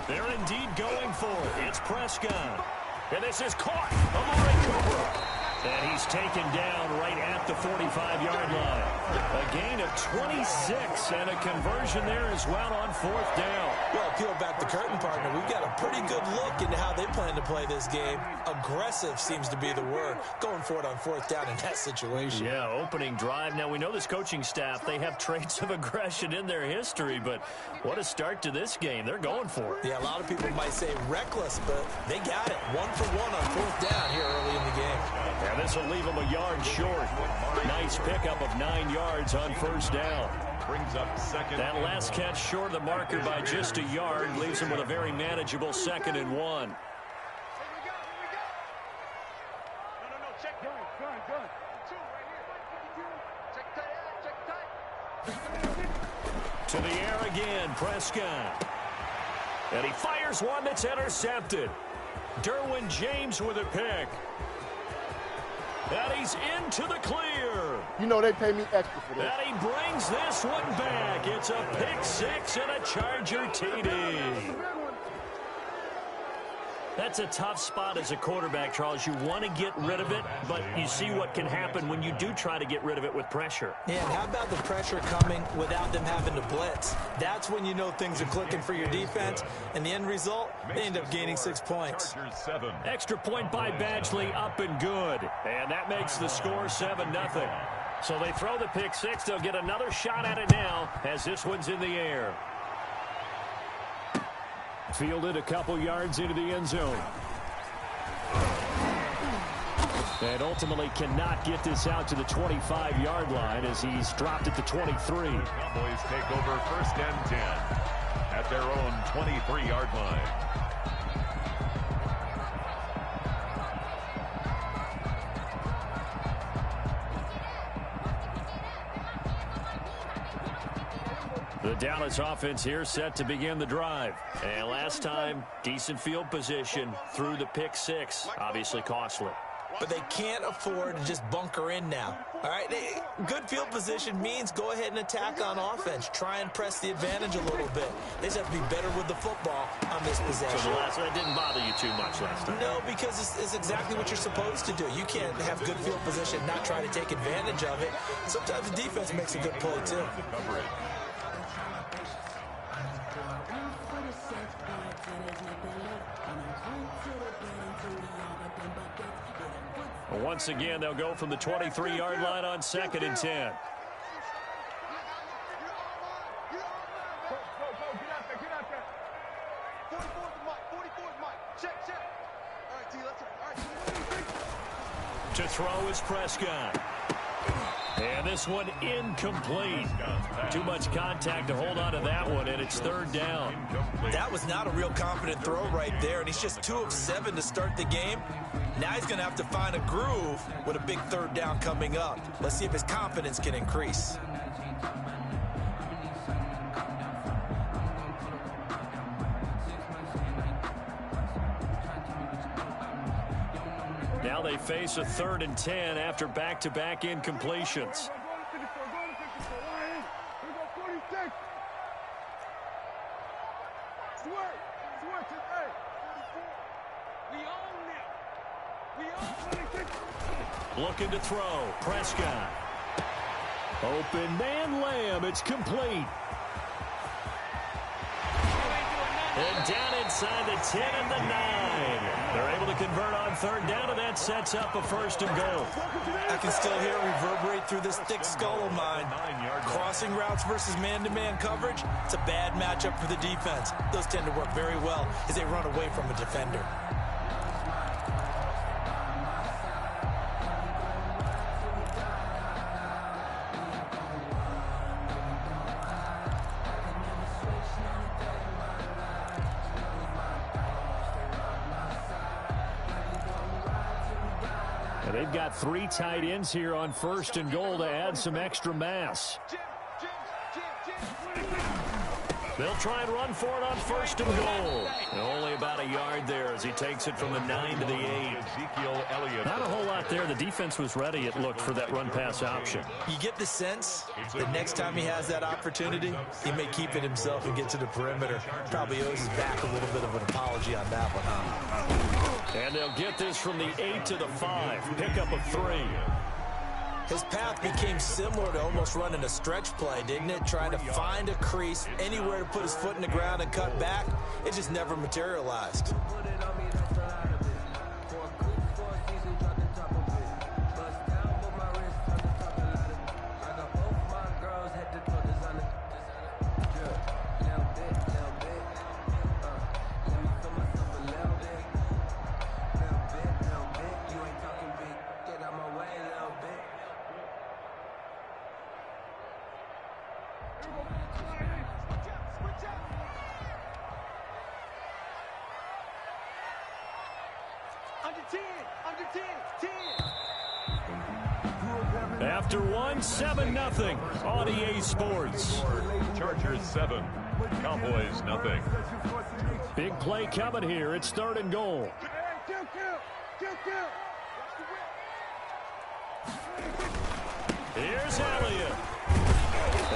They're indeed going for it. It's Prescott. And this is caught. Amari Cooper. And he's taken down right at the 45-yard line. A gain of 26 and a conversion there as well on fourth down. Well, peel back the curtain, partner. We've got a pretty good look into how they plan to play this game. Aggressive seems to be the word. Going for it on fourth down in that situation. Yeah, opening drive. Now, we know this coaching staff, they have traits of aggression in their history, but what a start to this game. They're going for it. Yeah, a lot of people might say reckless, but they got it. 1 for 1 on fourth down here early in the game. Yeah, this will leave them a yard short. Nice pickup of 9 yards on first down. Brings up second. That last catch short of the marker by just a yard leaves them with a very manageable 2nd and 1. To the air again, Prescott. And he fires one that's intercepted. Derwin James with a pick. And he's into the clear. You know they pay me extra for this. And he brings this one back. It's a pick six and a Charger TD. That's a tough spot as a quarterback, Charles. You want to get rid of it, but you see what can happen when you do try to get rid of it with pressure. Yeah, and how about the pressure coming without them having to blitz? That's when you know things are clicking for your defense. And the end result, they end up gaining 6 points. Extra point by Badgley, up and good. And that makes the score 7-0. So they throw the pick six. They'll get another shot at it now as this one's in the air. Fielded a couple yards into the end zone. And ultimately cannot get this out to the 25-yard line as he's dropped at the 23. Cowboys take over 1st and 10 at their own 23-yard line. The Dallas offense here set to begin the drive. And last time, decent field position through the pick six. Obviously costly. But they can't afford to just bunker in now. All right, good field position means go ahead and attack on offense. Try and press the advantage a little bit. They just have to be better with the football on this possession. So the last one didn't bother you too much last time? No, because it's exactly what you're supposed to do. You can't have good field position and not try to take advantage of it. Sometimes the defense makes a good play, too. Once again, they'll go from the 23-yard line on 2nd and 10. To throw is Prescott. And this one incomplete. Too much contact to hold on to that one, and it's 3rd down. That was not a real confident throw right there, and he's just 2 of 7 to start the game. Now he's going to have to find a groove with a big 3rd down coming up. Let's see if his confidence can increase. Now they face a 3rd and 10 after back-to-back incompletions. Looking to throw. Prescott. Open man Lamb. It's complete. And down inside the 10 and the 9. They're able to convert on 3rd down, and that sets up a 1st and goal. I can still hear it reverberate through this thick skull of mine. Crossing routes versus man-to-man coverage, it's a bad matchup for the defense. Those tend to work very well as they run away from a defender. And they've got 3 tight ends here on 1st and goal to add some extra mass. They'll try and run for it on 1st and goal. And only about a yard there as he takes it from the 9 to the 8. Ezekiel Elliott. Not a whole lot there. The defense was ready, it looked, for that run-pass option. You get the sense that next time he has that opportunity, he may keep it himself and get to the perimeter. Probably owes his back a little bit of an apology on that one, huh? And they'll get this from the 8 to the 5. Pickup of 3. His path became similar to almost running a stretch play, didn't it? Trying to find a crease, anywhere to put his foot in the ground and cut back. It just never materialized. After 1, 7-0 on EA Sports. Chargers 7, Cowboys nothing. Big play coming here. It's 3rd and goal. Here's Elliott.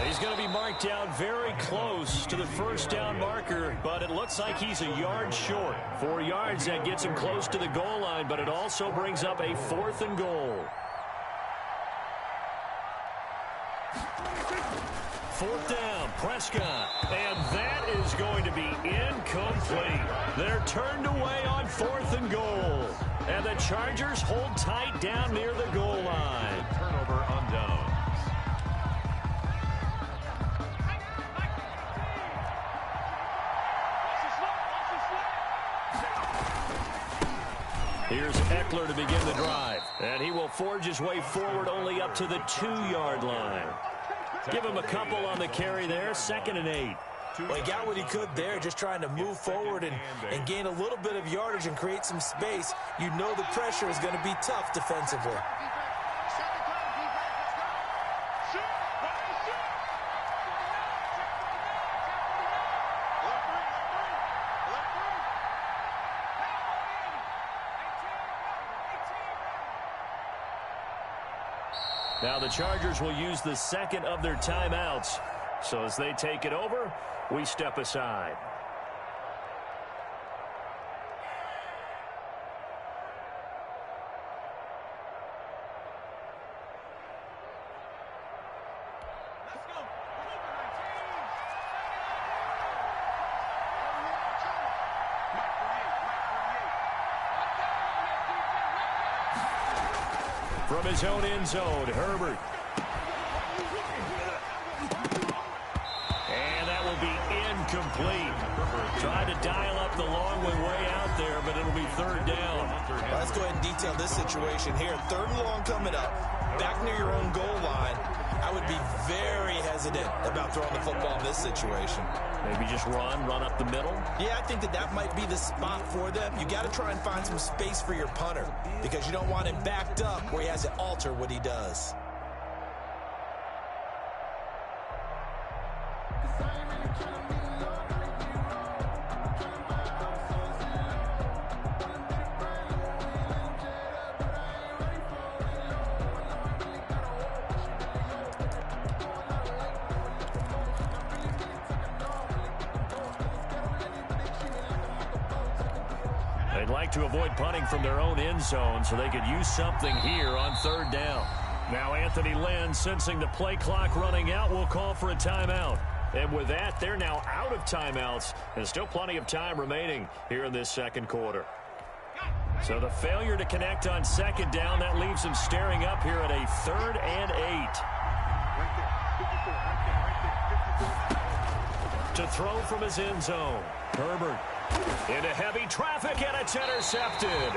He's going to be marked down very close to the 1st down marker, but it looks like he's a yard short. 4 yards, that gets him close to the goal line, but it also brings up a 4th and goal. 4th down, Prescott, and that is going to be incomplete. They're turned away on 4th and goal, and the Chargers hold tight down near the goal line. Turnover on downs. Here's Eckler to begin the drive, and he will forge his way forward only up to the 2-yard line. Give him a couple on the carry there, 2nd and 8. Well, he got what he could there, just trying to move forward and gain a little bit of yardage and create some space. You know the pressure is going to be tough defensively. Now the Chargers will use the 2nd of their timeouts. So as they take it over, we step aside. From his own end zone, Herbert. And that will be incomplete. Tried to dial up the long way out there, but it'll be 3rd down. Well, let's go ahead and detail this situation here. 3rd and long coming up, back near your own goal line. I would be very hesitant about throwing the football in this situation. Maybe just run up the middle? Yeah, I think that might be the spot for them. You got to try and find some space for your punter because you don't want him backed up where he has to alter what he does. They'd like to avoid punting from their own end zone so they could use something here on 3rd down. Now Anthony Lynn, sensing the play clock running out, will call for a timeout. And with that, they're now out of timeouts. And still plenty of time remaining here in this 2nd quarter. So the failure to connect on 2nd down, that leaves him staring up here at a 3rd and 8. To throw from his end zone, Herbert. Into heavy traffic, and it's intercepted.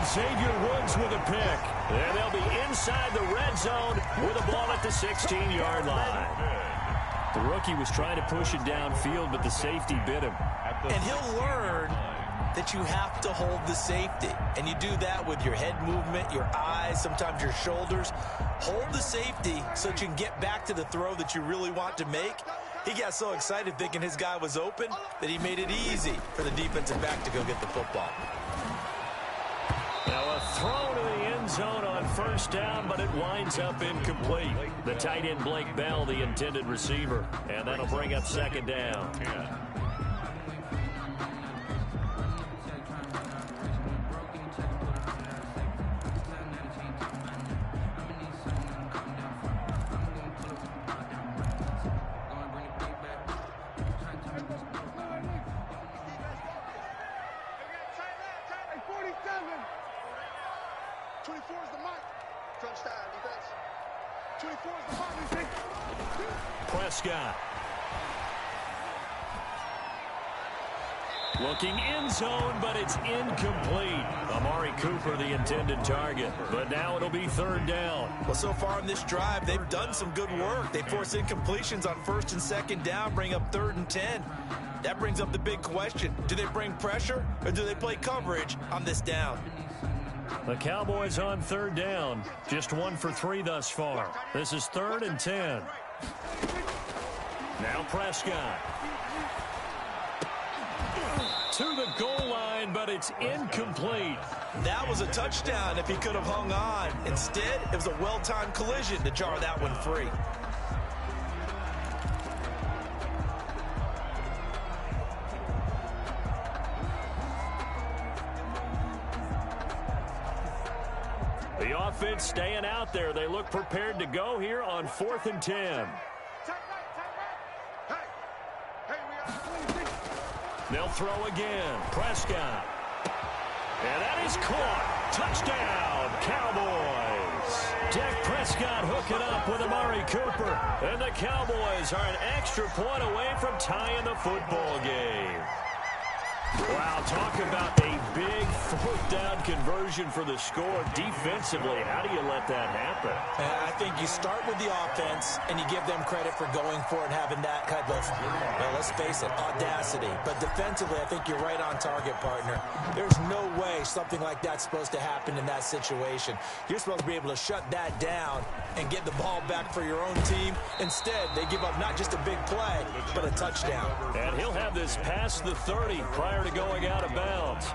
Xavier Woods with a pick. And they'll be inside the red zone with a ball at the 16-yard line. The rookie was trying to push it downfield, but the safety bit him. And he'll learn that you have to hold the safety. And you do that with your head movement, your eyes, sometimes your shoulders. Hold the safety so that you can get back to the throw that you really want to make. He got so excited thinking his guy was open that he made it easy for the defensive back to go get the football. Now a throw to the end zone on first down, but it winds up incomplete. The tight end Blake Bell, the intended receiver. And that'll bring up second down. Prescott. Looking end zone, but it's incomplete. Amari Cooper, the intended target. But now it'll be third down. Well, so far in this drive, they've done some good work. They force incompletions on first and second down, bring up 3rd and 10. That brings up the big question. Do they bring pressure or do they play coverage on this down? The Cowboys on third down. Just 1 for 3 thus far. This is 3rd and 10. Now Prescott. To the goal line, but it's incomplete. That was a touchdown if he could have hung on. Instead, it was a well-timed collision to jar that one free. The offense staying out there. They look prepared to go here on 4th and 10. They'll throw again. Prescott. And that is caught. Touchdown, Cowboys. Dak Prescott hooking up with Amari Cooper. And the Cowboys are an extra point away from tying the football game. Wow, talk about a big 4th down conversion for the score. Defensively, how do you let that happen? I think you start with the offense, and you give them credit for going for it and having that kind of, well, let's face it, audacity. But defensively, I think you're right on target, partner. There's no way something like that's supposed to happen in that situation. You're supposed to be able to shut that down and get the ball back for your own team. Instead, they give up not just a big play, but a touchdown. And he'll have this past the 30 prior to going out of bounds.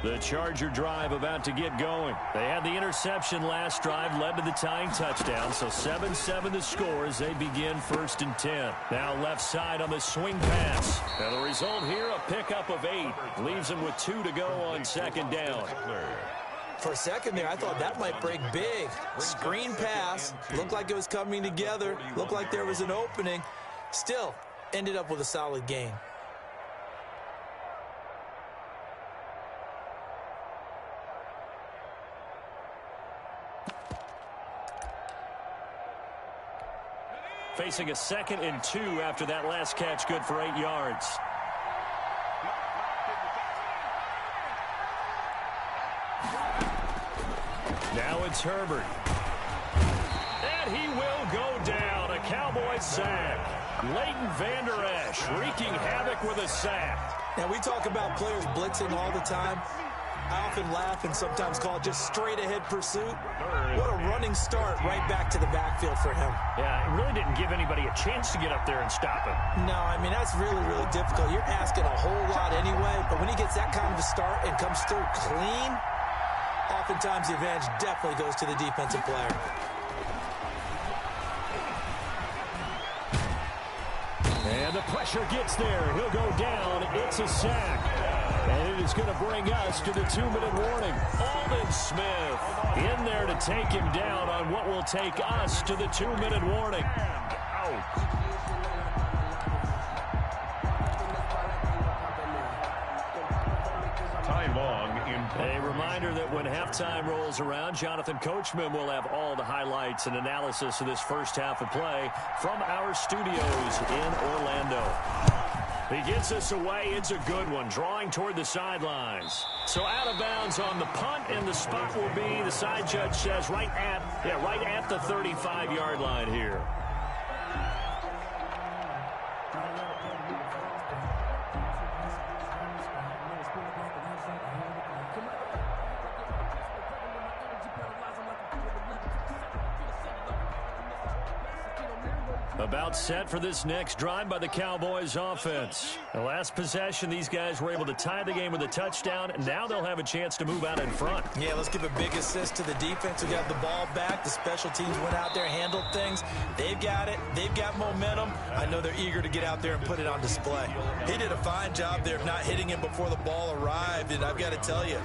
The Charger drive about to get going. They had the interception last drive, led to the tying touchdown, so 7-7 the score as they begin 1st and 10. Now left side on the swing pass. And the result here, a pickup of 8. Leaves them with 2 to go on 2nd down. For a second there, I thought that might break big. Screen pass. Looked like it was coming together. Looked like there was an opening. Still, ended up with a solid gain. Facing a 2nd and 2 after that last catch, good for 8 yards. Now it's Herbert. And he will go down. A Cowboys sack. Leighton Vander Esch wreaking havoc with a sack. Now, we talk about players blitzing all the time. I often laugh and sometimes call it just straight-ahead pursuit. What a running start right back to the backfield for him. Yeah, it really didn't give anybody a chance to get up there and stop him. No, I mean, that's really, really difficult. You're asking a whole lot anyway, but when he gets that kind of a start and comes through clean, oftentimes the advantage definitely goes to the defensive player. And the pressure gets there. He'll go down. It's a sack. And it is going to bring us to the 2-minute warning. Aldon Smith in there to take him down on what will take us to the 2-minute warning. Ty Long in A reminder that when halftime rolls around, Jonathan Coachman will have all the highlights and analysis of this first half of play from our studios in Orlando. He gets us away. It's a good one, drawing toward the sidelines. So out of bounds on the punt, and the spot will be, the side judge says, right at the 35-yard line here. About set for this next drive by the Cowboys offense. The last possession, these guys were able to tie the game with a touchdown, and now they'll have a chance to move out in front. Yeah, let's give a big assist to the defense who got the ball back. The special teams went out there, handled things. They've got it. They've got momentum. I know they're eager to get out there and put it on display. He did a fine job there of not hitting him before the ball arrived, and I've got to tell you,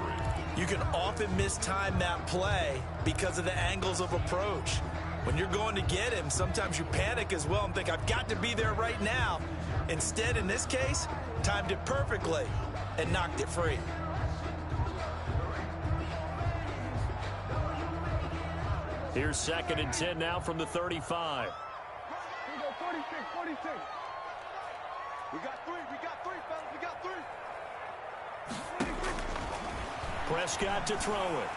you can often mistime that play because of the angles of approach. When you're going to get him, sometimes you panic as well and think, I've got to be there right now. Instead, in this case, timed it perfectly and knocked it free. Here's 2nd and 10 now from the 35. Here we go, 46. We got three, fellas, we got three. Prescott to throw it.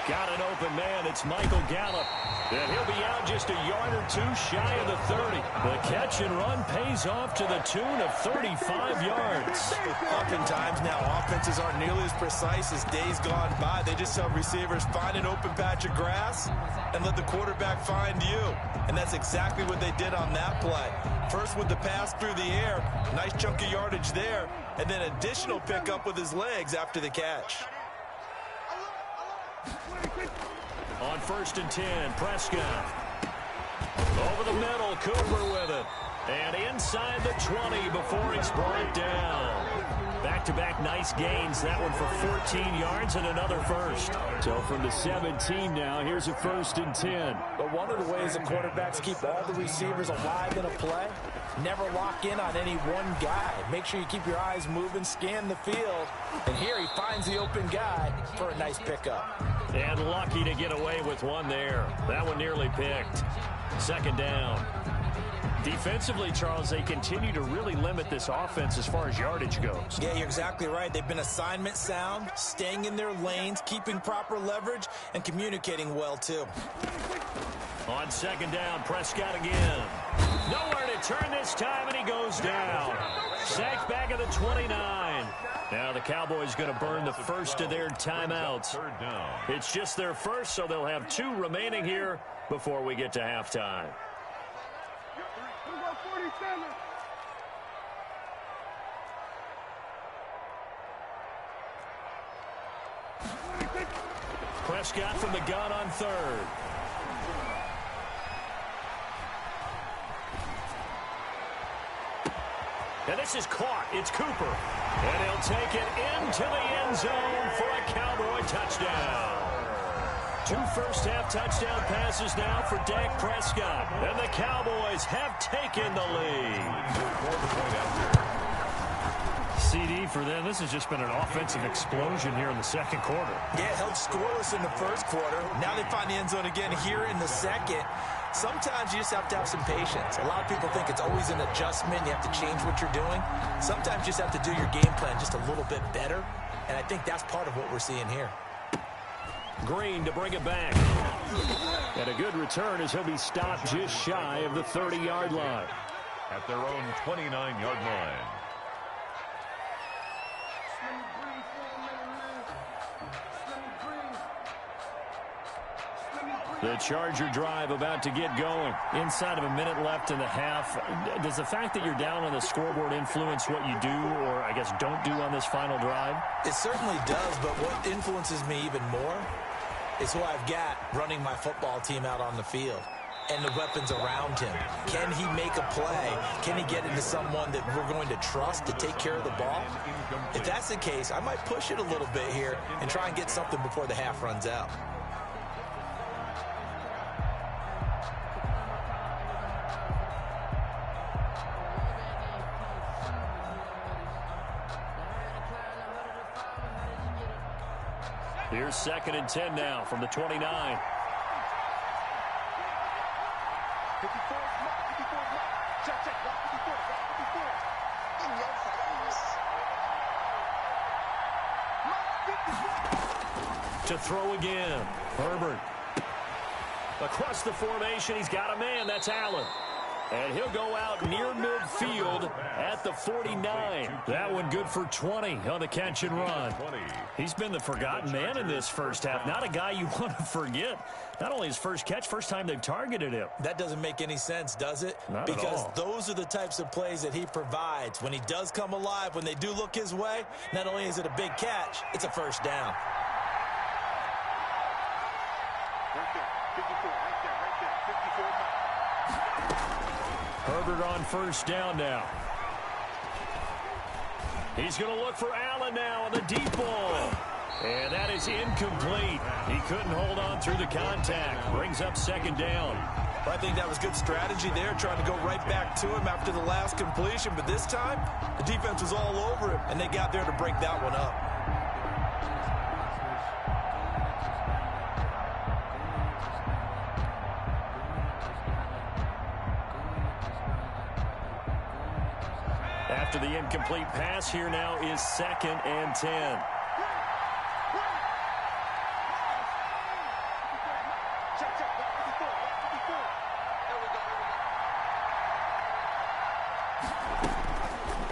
Got an open man. It's Michael Gallup. And he'll be out just a yard or two shy of the 30. The catch and run pays off to the tune of 35 yards. Oftentimes now, offenses aren't nearly as precise as days gone by. They just tell receivers, find an open patch of grass and let the quarterback find you. And that's exactly what they did on that play. First with the pass through the air, nice chunk of yardage there, and then additional pickup with his legs after the catch. On 1st and 10, Prescott. Over the middle, Cooper with it. And inside the 20 before it's brought down. Back-to-back nice gains. That one for 14 yards and another first. So from the 17 now, here's a 1st and 10. But one of the ways the quarterbacks keep all the receivers alive in a play, never lock in on any one guy. Make sure you keep your eyes moving, scan the field. And here he finds the open guy for a nice pickup. And lucky to get away with one there. That one nearly picked. 2nd down. Defensively, Charles, they continue to really limit this offense as far as yardage goes. Yeah, you're exactly right. They've been assignment sound, staying in their lanes, keeping proper leverage, and communicating well, too. On 2nd down, Prescott again. Nowhere to turn this time, and he goes down. Sacked back at the 29. Now the Cowboys going to burn the first of their timeouts. 3rd down. It's just their first, so they'll have 2 remaining here before we get to halftime. Here we go, 47. Prescott from the gun on 3rd. And this is caught. It's Cooper. And he'll take it into the end zone for a Cowboy touchdown. 2 first-half touchdown passes now for Dak Prescott. And the Cowboys have taken the lead. CD for them. This has just been an offensive explosion here in the 2nd quarter. Yeah, held scoreless in the 1st quarter. Now they find the end zone again here in the 2nd. Sometimes you just have to have some patience. A lot of people think it's always an adjustment. You have to change what you're doing. Sometimes you just have to do your game plan just a little bit better. And I think that's part of what we're seeing here. Green to bring it back. And a good return as he'll be stopped just shy of the 30-yard line. At their own 29-yard line. The Charger drive about to get going. Inside of a minute left in the half. Does the fact that you're down on the scoreboard influence what you do, or I guess don't do on this final drive? It certainly does, but what influences me even more is who I've got running my football team out on the field and the weapons around him. Can he make a play? Can he get into someone that we're going to trust to take care of the ball? If that's the case, I might push it a little bit here and try and get something before the half runs out. Here's 2nd and 10 now from the 29. 54, check, block 54, in your face. To throw again. Herbert. Across the formation, he's got a man. That's Allen. And he'll go out near midfield at the 49. That one good for 20 on the catch and run. He's been the forgotten man in this first half. Not a guy you want to forget. Not only his first catch, first time they've targeted him. That doesn't make any sense, does it? Not at because all. Those are the types of plays that he provides. When he does come alive, when they do look his way, not only is it a big catch, it's a first down. Right there, 54, right there, 54. Herbert on first down now. He's going to look for Allen now on the deep ball. And that is incomplete. He couldn't hold on through the contact. Brings up 2nd down. I think that was good strategy there, trying to go right back to him after the last completion. But this time, the defense was all over him, and they got there to break that one up. After the incomplete pass, here now is 2nd and 10.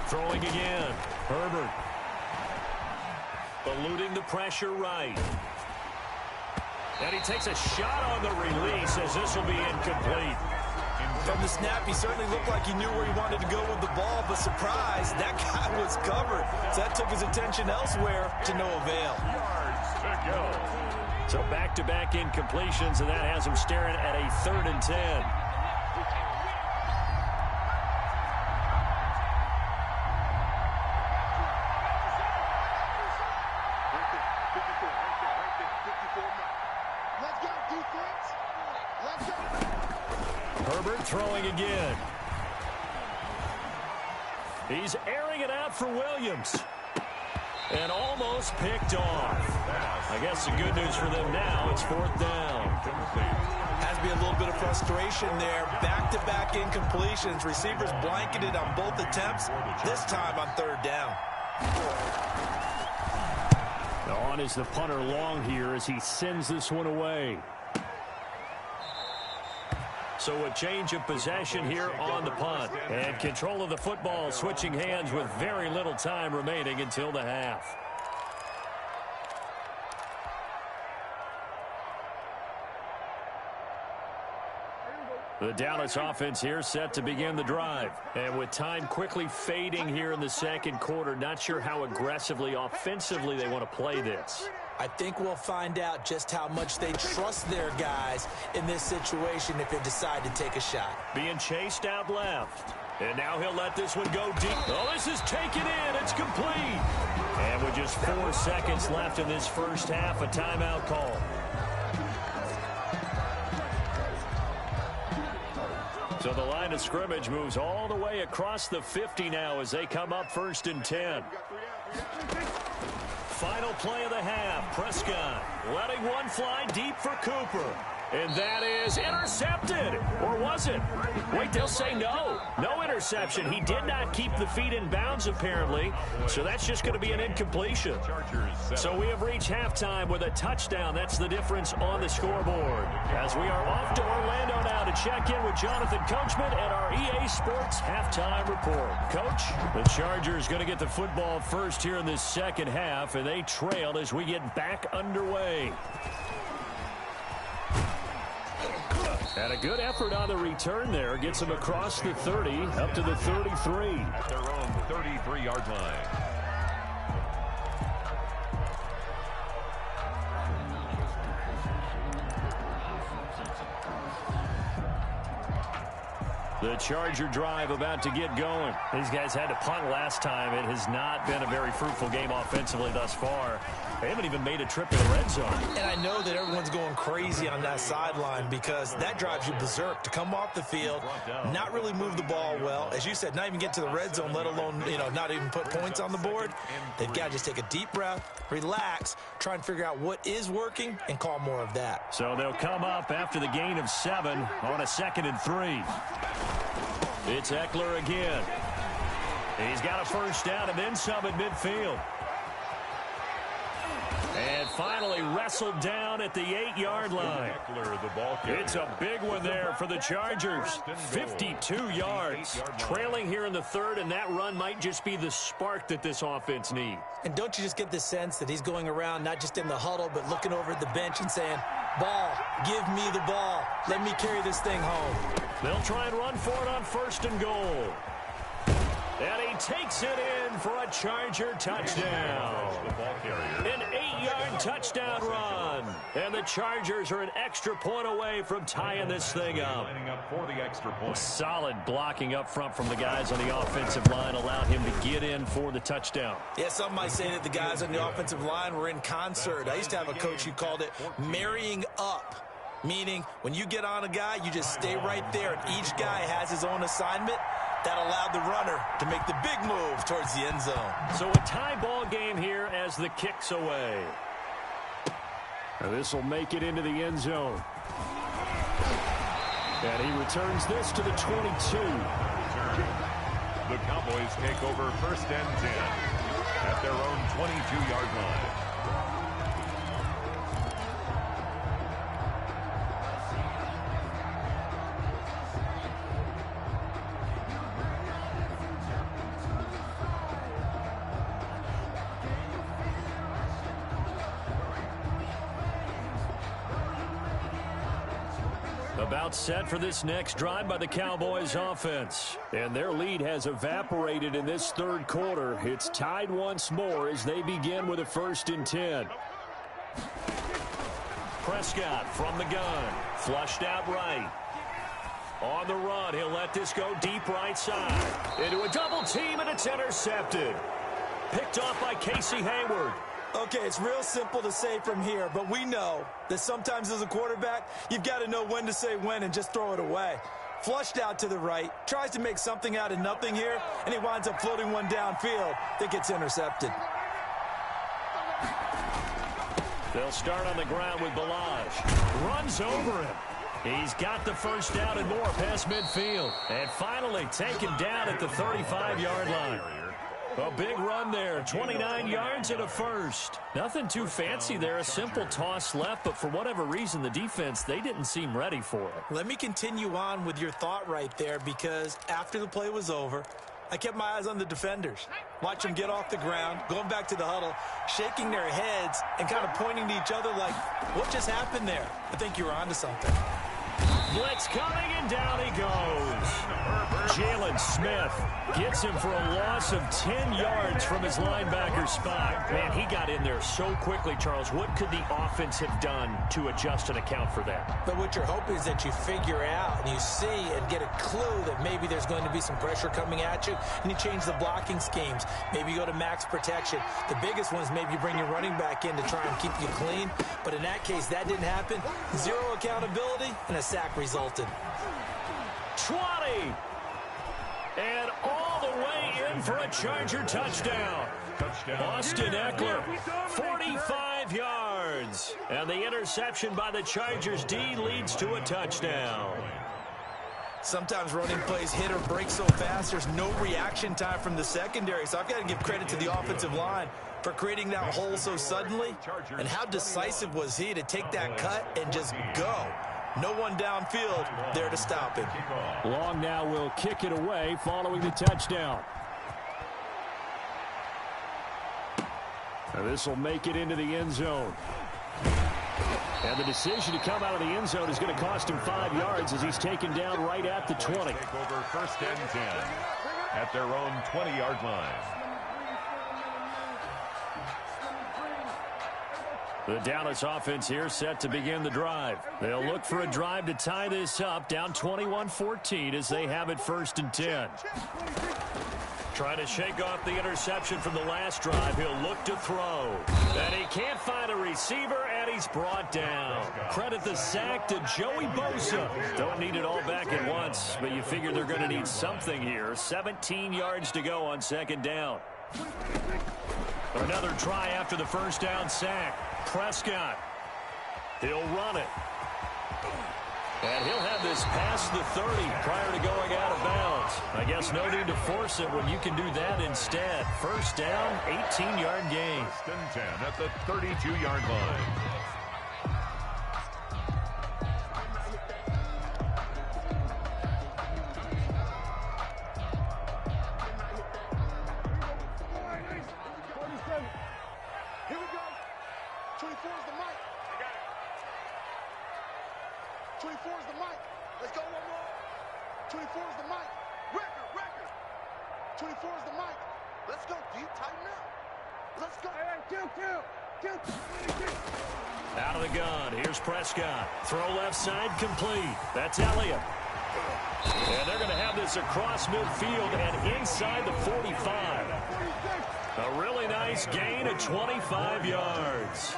Throwing again. Herbert. Eluding the pressure right. And he takes a shot on the release as this will be incomplete. From the snap, he certainly looked like he knew where he wanted to go with the ball, but surprise, that guy was covered. So that took his attention elsewhere to no avail. Yards to go. So back-to-back incompletions, and that has him staring at a 3rd and 10. Herbert throwing again. He's airing it out for Williams. And almost picked off. I guess the good news for them now, it's 4th down. Has to be a little bit of frustration there. Back-to-back incompletions. Receivers blanketed on both attempts, this time on 3rd down. Now on is the punter long here as he sends this one away. So a change of possession here on the punt. And control of the football switching hands with very little time remaining until the half. The Dallas offense here set to begin the drive. And with time quickly fading here in the 2nd quarter, not sure how aggressively, offensively they want to play this. I think we'll find out just how much they trust their guys in this situation if they decide to take a shot. Being chased out left. And now he'll let this one go deep. Oh, this is taken in. It's complete. And with just 4 seconds left in this first half, a timeout call. So the line of scrimmage moves all the way across the 50 now as they come up 1st and 10. Final play of the half. Prescott letting one fly deep for Cooper. And that is intercepted. Or was it? Wait, they'll say no. No interception. He did not keep the feet in bounds, apparently. So that's just going to be an incompletion. So we have reached halftime with a touchdown. That's the difference on the scoreboard. As we are off to Orlando now to check in with Jonathan Coachman at our EA Sports Halftime Report. Coach, the Chargers going to get the football first here in this second half, and they trail as we get back underway. And a good effort on the return there. Gets them across the 30, up to the 33. At their own 33-yard line. The Charger drive about to get going. These guys had to punt last time. It has not been a very fruitful game offensively thus far. They haven't even made a trip to the red zone. And I know that everyone's going crazy on that sideline because that drives you berserk to come off the field, not really move the ball well. As you said, not even get to the red zone, let alone, not even put points on the board. They've got to just take a deep breath, relax, try and figure out what is working and call more of that. So they'll come up after the gain of 7 on a 2nd and 3. It's Eckler again. He's got a first down and then some at midfield. And finally wrestled down at the 8-yard line. It's a big one there for the Chargers. 52 yards. Trailing here in the 3rd, and that run might just be the spark that this offense needs. And don't you just get the sense that he's going around, not just in the huddle, but looking over at the bench and saying, ball, give me the ball. Let me carry this thing home. They'll try and run for it on 1st and goal. And he takes it in for a Charger touchdown. An 8-yard touchdown run. And the Chargers are an extra point away from tying this thing up. Solid blocking up front from the guys on the offensive line allowed him to get in for the touchdown. Yeah, some might say that the guys on the offensive line were in concert. I used to have a coach who called it marrying up. Meaning, when you get on a guy, you just stay right there, and each guy has his own assignment. That allowed the runner to make the big move towards the end zone. So a tie ball game here as the kick's away. This will make it into the end zone. And he returns this to the 22. The Cowboys take over 1st and 10 at their own 22-yard line. About set for this next drive by the Cowboys offense. And their lead has evaporated in this 3rd quarter. It's tied once more as they begin with a 1st and 10. Prescott from the gun. Flushed out right. On the run, he'll let this go deep right side. Into a double team, and it's intercepted. Picked off by Casey Hayward. Okay, it's real simple to say from here, but we know that sometimes as a quarterback, you've got to know when to say when and just throw it away. Flushed out to the right, tries to make something out of nothing here, and he winds up floating one downfield that gets intercepted. They'll start on the ground with Balaj. Runs over him. He's got the first down and more past midfield. And finally taken down at the 35-yard line. A big run there, 29 yards and a first. Nothing too fancy there, a simple toss left, but for whatever reason, the defense, they didn't seem ready for it. Let me continue on with your thought right there, because after the play was over, I kept my eyes on the defenders. Watch them get off the ground, going back to the huddle, shaking their heads and kind of pointing to each other like, what just happened there? I think you were onto something. Blitz coming, and down he goes. Jalen Smith gets him for a loss of 10 yards from his linebacker spot. Man, he got in there so quickly, Charles. What could the offense have done to adjust and account for that? But what you're hoping is that you figure out and you see and get a clue that maybe there's going to be some pressure coming at you, and you change the blocking schemes. Maybe you go to max protection. The biggest one is maybe you bring your running back in to try and keep you clean. But in that case, that didn't happen. Zero accountability, and a sack resulted. 20. And all the way in for a Charger touchdown. Austin Eckler, 45 yards. And the interception by the Chargers D leads to a touchdown. Sometimes running plays hit or break so fast, there's no reaction time from the secondary. So I've got to give credit to the offensive line for creating that hole so suddenly. And how decisive was he to take that cut and just go? No one downfield there to stop him. Long now will kick it away following the touchdown. This will make it into the end zone. And the decision to come out of the end zone is going to cost him 5 yards as he's taken down right at the 20. Take over 1st and 10 at their own 20-yard line. The Dallas offense here set to begin the drive. They'll look for a drive to tie this up, down 21-14 as they have it 1st and 10. Trying to shake off the interception from the last drive. He'll look to throw. And he can't find a receiver, and he's brought down. Credit the sack to Joey Bosa. Don't need it all back at once, but you figure they're going to need something here. 17 yards to go on 2nd down. Another try after the 1st down sack. Prescott. He'll run it. And he'll have this past the 30 prior to going out of bounds. I guess no need to force it when you can do that instead. 1st down, 18-yard gain. 1st and 10 at the 32-yard line. Here we go. 24 is the mic. I got it. 24 is the mic. Let's go one more. 24 is the mic. Record. 24 is the mic. Let's go deep, tighten up. Let's go. Two. Out of the gun. Here's Prescott. Throw left side complete. That's Elliott. And they're going to have this across midfield and inside the 45. A really nice gain of 25 yards.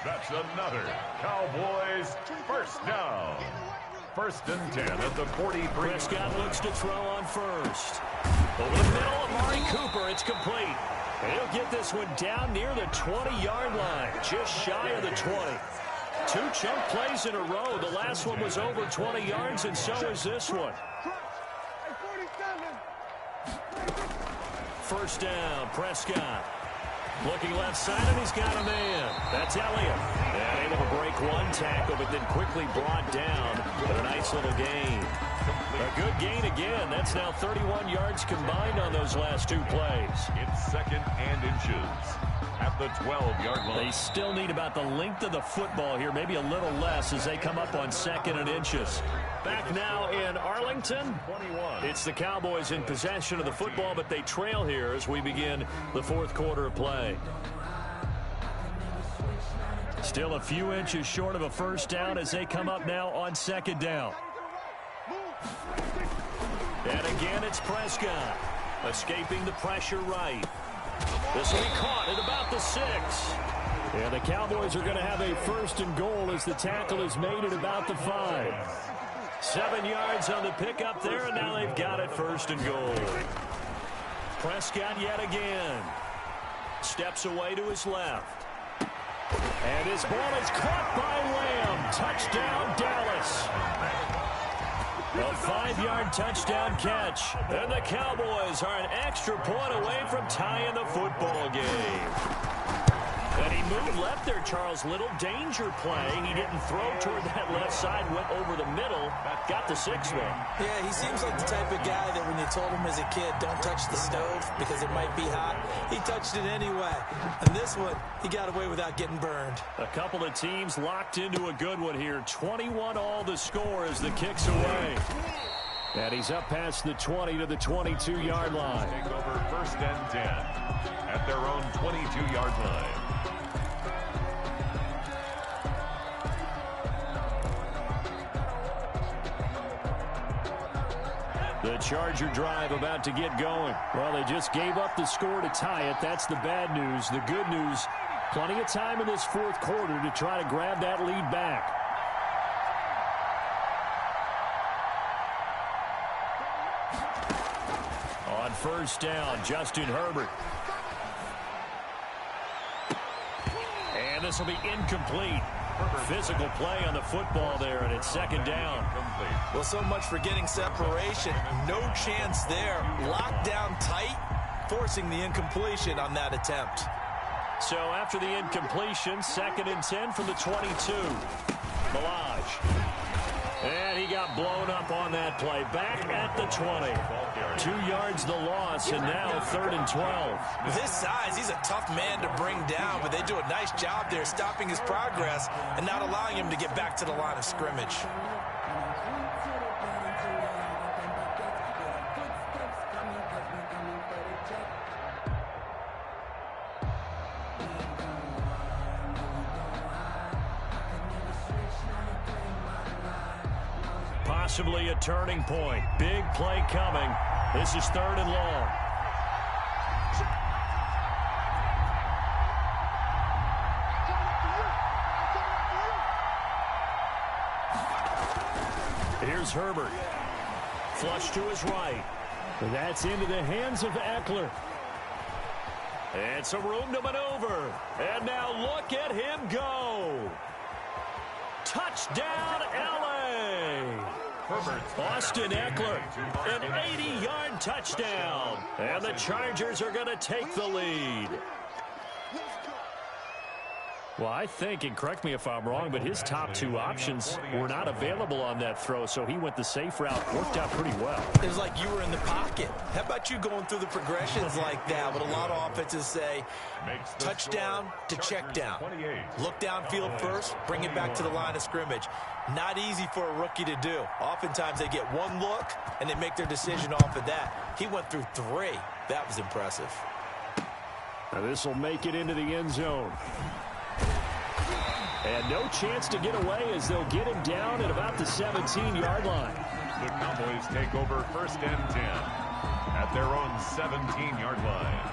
That's another Cowboys 1st down. 1st and 10 at the 43. Prescott looks to throw on 1st. Over the middle, Amari Cooper. It's complete. And he'll get this one down near the 20-yard line, just shy of the 20. 2 chunk plays in a row. The last one was over 20 yards, and so is this one. 1st down, Prescott. Looking left side, and he's got a man. That's Elliott. And able to break one tackle, but then quickly brought down. But a nice little gain. A good gain again. That's now 31 yards combined on those last 2 plays. It's 2nd and inches at the 12-yard line. They still need about the length of the football here, maybe a little less as they come up on 2nd and inches. Back now in Arlington, it's the Cowboys in possession of the football, but they trail here as we begin the 4th quarter of play. Still a few inches short of a 1st down as they come up now on 2nd down. And again, it's Prescott escaping the pressure right. This will be caught at about the 6. And the Cowboys are going to have a 1st and goal as the tackle is made at about the 5. 7 yards on the pickup there, and now they've got it 1st and goal. Prescott yet again. Steps away to his left. And his ball is caught by Lamb. Touchdown, Dallas. A 5-yard touchdown catch. And the Cowboys are an extra point away from tying the football game. And he moved left there, Charles. Little danger play. He didn't throw toward that left side, went over the middle, got the 6 there. Yeah, he seems like the type of guy that when you told him as a kid, don't touch the stove because it might be hot, he touched it anyway. And this one, he got away without getting burned. A couple of teams locked into a good one here. 21 all the score as the kick's away. And he's up past the 20 to the 22-yard line. Take over 1st and 10 at their own 22-yard line. The Charger drive about to get going. Well, they just gave up the score to tie it. That's the bad news. The good news, plenty of time in this 4th quarter to try to grab that lead back. On 1st down, Justin Herbert. And this will be incomplete. Physical play on the football there, and it's 2nd down. Well, so much for getting separation. No chance there. Locked down tight, forcing the incompletion on that attempt. So after the incompletion, 2nd and 10 from the 22. Milage. And he got blown up on that play. Back at the 20. 2 yards the loss, and now 3rd and 12. With his size, he's a tough man to bring down, but they do a nice job there stopping his progress and not allowing him to get back to the line of scrimmage. possibly a turning point. Big play coming. This is 3rd and long. Here's Herbert. Flush to his right. That's into the hands of Eckler. And some room to maneuver. And now look at him go. Touchdown, L.A. Austin Eckler, an 80-yard touchdown. And the Chargers are going to take the lead. Well, I think, and correct me if I'm wrong, but his top 2 options were not available on that throw, so he went the safe route. Worked out pretty well. It was like you were in the pocket. How about you going through the progressions like that? What a lot of offenses say, touchdown to check down. Look downfield first, bring it back to the line of scrimmage. Not easy for a rookie to do. Oftentimes they get one look, and they make their decision off of that. He went through 3. That was impressive. Now this will make it into the end zone. And no chance to get away as they'll get him down at about the 17-yard line. The Cowboys take over 1st and 10 at their own 17-yard line.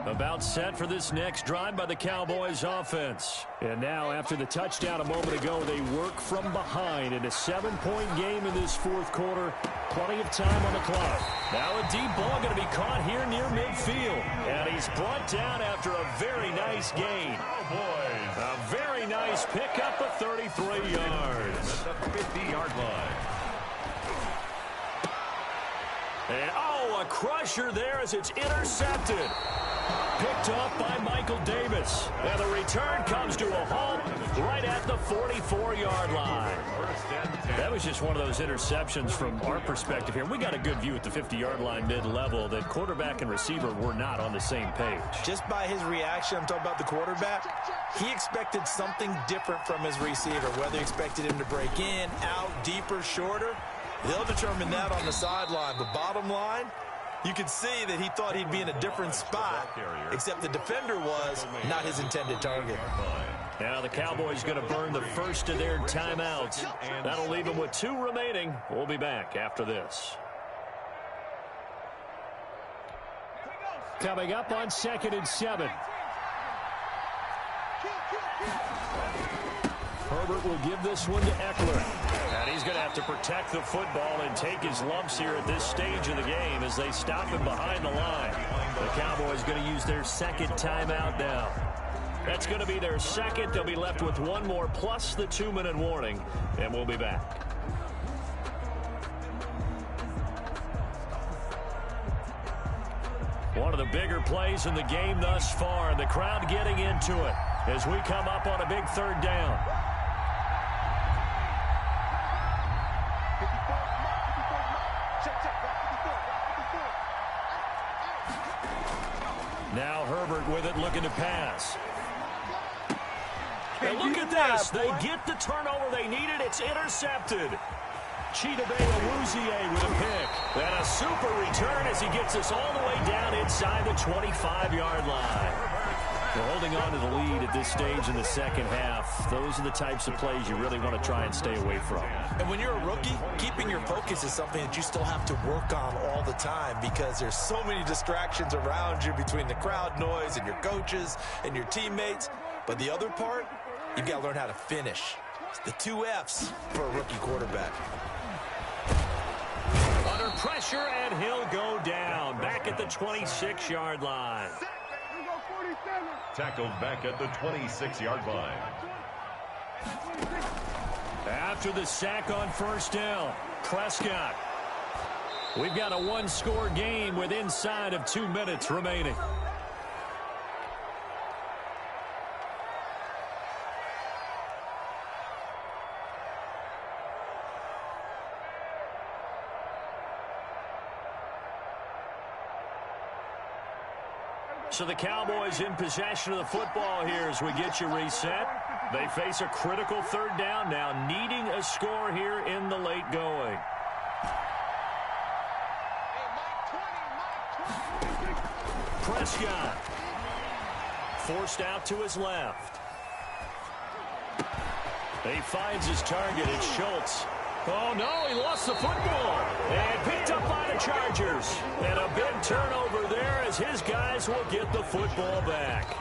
About set for this next drive by the Cowboys offense. And now after the touchdown a moment ago, they work from behind in a 7-point game in this 4th quarter. Plenty of time on the clock. Now a deep ball going to be caught here near midfield. And he's brought down after a very nice gain. A very nice pickup of 33 yards. At the 50-yard line. And a crusher there as it's intercepted. Picked off by Michael Davis. And the return comes to a halt right at the 44-yard line. That was just one of those interceptions from our perspective here. We got a good view at the 50-yard line mid-level that quarterback and receiver were not on the same page. Just by his reaction, I'm talking about the quarterback, he expected something different from his receiver, whether he expected him to break in, out, deeper, shorter. They'll determine that on the sideline. But bottom line, you could see that he thought he'd be in a different spot, except the defender was not his intended target. Now the Cowboys going to burn the first of their timeouts. That'll leave them with 2 remaining. We'll be back after this. Coming up on 2nd and 7. Herbert will give this one to Eckler. And he's going to have to protect the football and take his lumps here at this stage of the game as they stop him behind the line. The Cowboys going to use their 2nd timeout now. That's going to be their 2nd. They'll be left with 1 more plus the 2-minute warning. And we'll be back. One of the bigger plays in the game thus far, and the crowd getting into it as we come up on a big 3rd down. Now Herbert with it, looking to pass. And look at this. They get the turnover they needed. It's intercepted. Chidobe Awuzie with a pick. And a super return as he gets us all the way down inside the 25-yard line. They're holding on to the lead at this stage in the 2nd half. Those are the types of plays you really want to try and stay away from. And when you're a rookie, keeping your focus is something that you still have to work on all the time because there's so many distractions around you between the crowd noise and your coaches and your teammates. But the other part, you've got to learn how to finish. It's the 2 F's for a rookie quarterback. Under pressure, and he'll go down. Back at the 26-yard line. Tackled back at the 26-yard line. After the sack on 1st down, Prescott. We've got a 1-score game with inside of 2 minutes remaining. So the Cowboys in possession of the football here as we get you reset. They face a critical 3rd down now, needing a score here in the late going. Prescott. Forced out to his left. He finds his target. It's Schultz. Oh, no, he lost the football. And picked up by the Chargers. And a big turnover there as his guys will get the football back.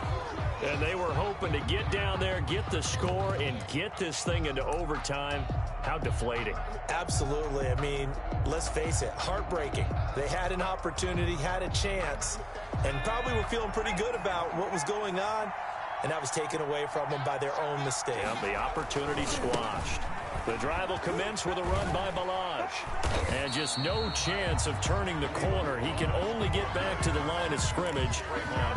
And they were hoping to get down there, get the score, and get this thing into overtime. How deflating. Absolutely. I mean, let's face it, heartbreaking. They had an opportunity, had a chance, and probably were feeling pretty good about what was going on, and that was taken away from them by their own mistake. Yep, the opportunity squashed. The drive will commence with a run by Balaj. And just no chance of turning the corner. He can only get back to the line of scrimmage.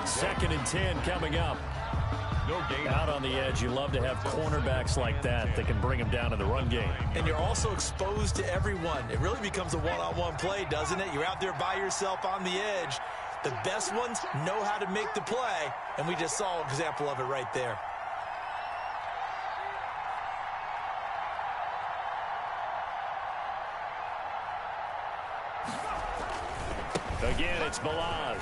2nd and 10 coming up. Out on the edge, you love to have cornerbacks like that that can bring them down in the run game. And you're also exposed to everyone. It really becomes a one-on-one play, doesn't it? You're out there by yourself on the edge. The best ones know how to make the play, and we just saw an example of it right there. Again, it's Balaj.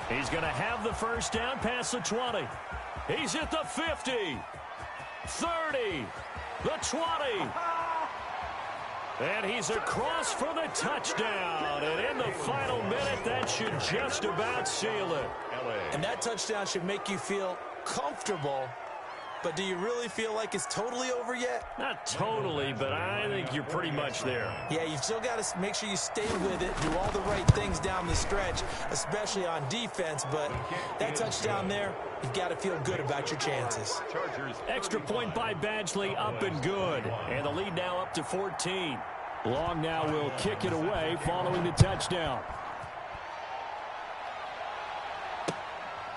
He's going to have the first down past the 20. He's at the 50, 30, the 20. And he's across for the touchdown. And in the final minute, that should just about seal it. And that touchdown should make you feel comfortable. But do you really feel like it's totally over yet? Not totally, but I think you're pretty much there. Yeah, you've still got to make sure you stay with it, do all the right things down the stretch, especially on defense. But that touchdown there, you've got to feel good about your chances. Extra point by Badgley, up and good. And the lead now up to 14. Long now will kick it away following the touchdown.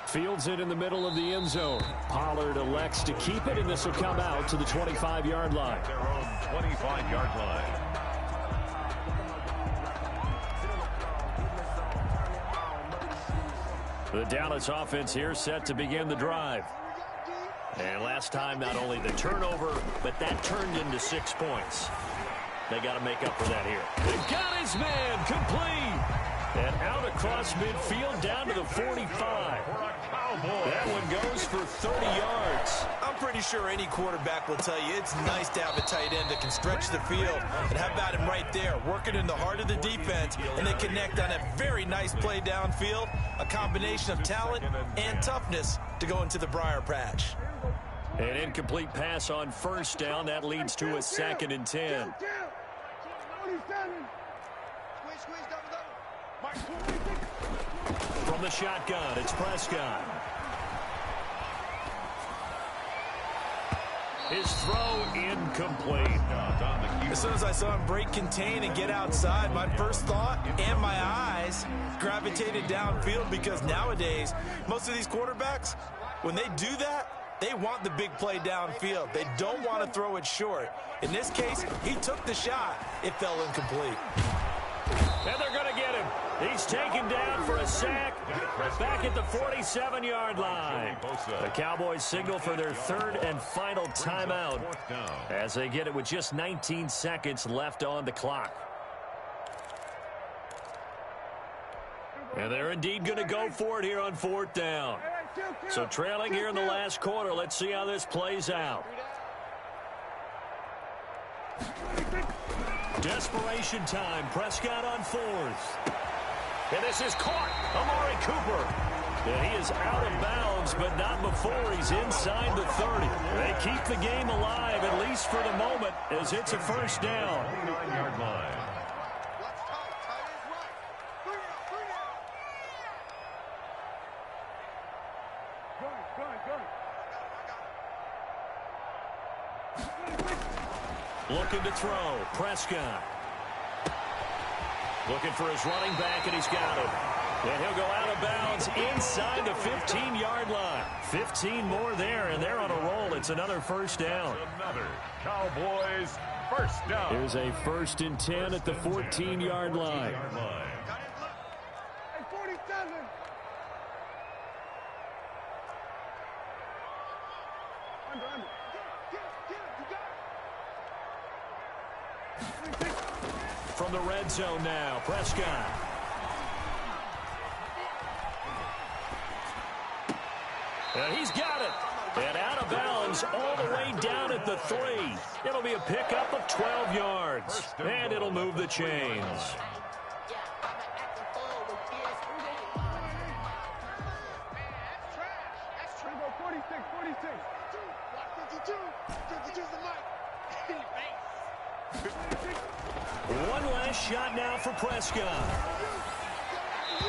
Fields it in the middle of the end zone. Pollard elects to keep it, and this will come out to the 25-yard line. Their own 25-yard line. The Dallas offense here set to begin the drive. And last time, not only the turnover, but that turned into 6 points. They got to make up for that here. They got his man complete. And out across midfield down to the 45. That one goes for 30 yards. I'm pretty sure any quarterback will tell you it's nice to have a tight end that can stretch the field. And how about him right there, working in the heart of the defense, and they connect on a very nice play downfield, a combination of talent and toughness to go into the briar patch. An incomplete pass on first down. That leads to a 2nd and 10. From the shotgun, it's Prescott. His throw incomplete. As soon as I saw him break contain and get outside, my first thought and my eyes gravitated downfield, because nowadays, most of these quarterbacks, when they do that, they want the big play downfield. They don't want to throw it short. In this case, he took the shot. It fell incomplete. And they're going to get him. He's taken down for a sack back at the 47-yard line. The Cowboys signal for their 3rd and final timeout as they get it with just 19 seconds left on the clock. And they're indeed going to go for it here on 4th down. So trailing here in the last quarter, let's see how this plays out. Desperation time. Prescott on 4th. And this is caught. Amari Cooper. And he is out of bounds, but not before he's inside the 30. They keep the game alive, at least for the moment, as it's a first down. 9-yard line. Looking to throw. Prescott. Looking for his running back, and he's got him. And he'll go out of bounds inside the 15-yard line. 15 more there, and they're on a roll. It's another first down. Another Cowboys first down. Here's a 1st and 10 at the 14-yard line. From the red zone now, Prescott. And he's got it. And out of bounds all the way down at the 3. It'll be a pickup of 12 yards. And it'll move the chains. One last shot now for Prescott.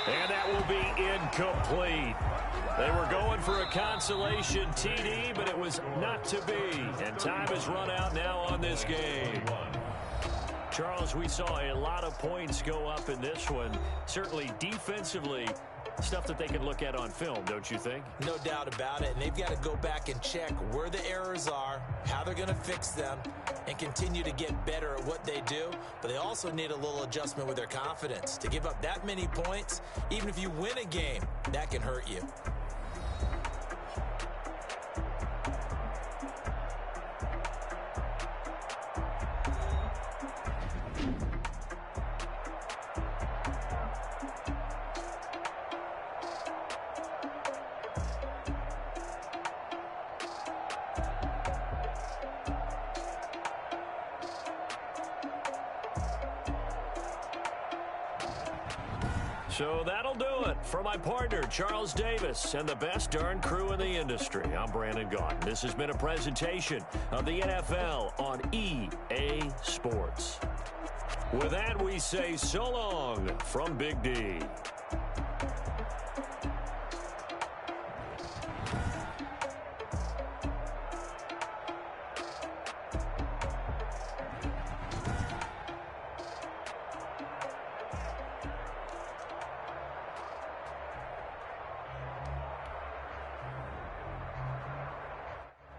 And that will be incomplete. They were going for a consolation TD, but it was not to be. And time has run out now on this game. Charles, we saw a lot of points go up in this one. Certainly defensively, stuff that they can look at on film, don't you think? No doubt about it. And they've got to go back and check where the errors are, how they're going to fix them, and continue to get better at what they do. But they also need a little adjustment with their confidence. To give up that many points, even if you win a game, that can hurt you. So that'll do it. For my partner, Charles Davis, and the best darn crew in the industry, I'm Brandon Gaudin. This has been a presentation of the NFL on EA Sports. With that, we say so long from Big D.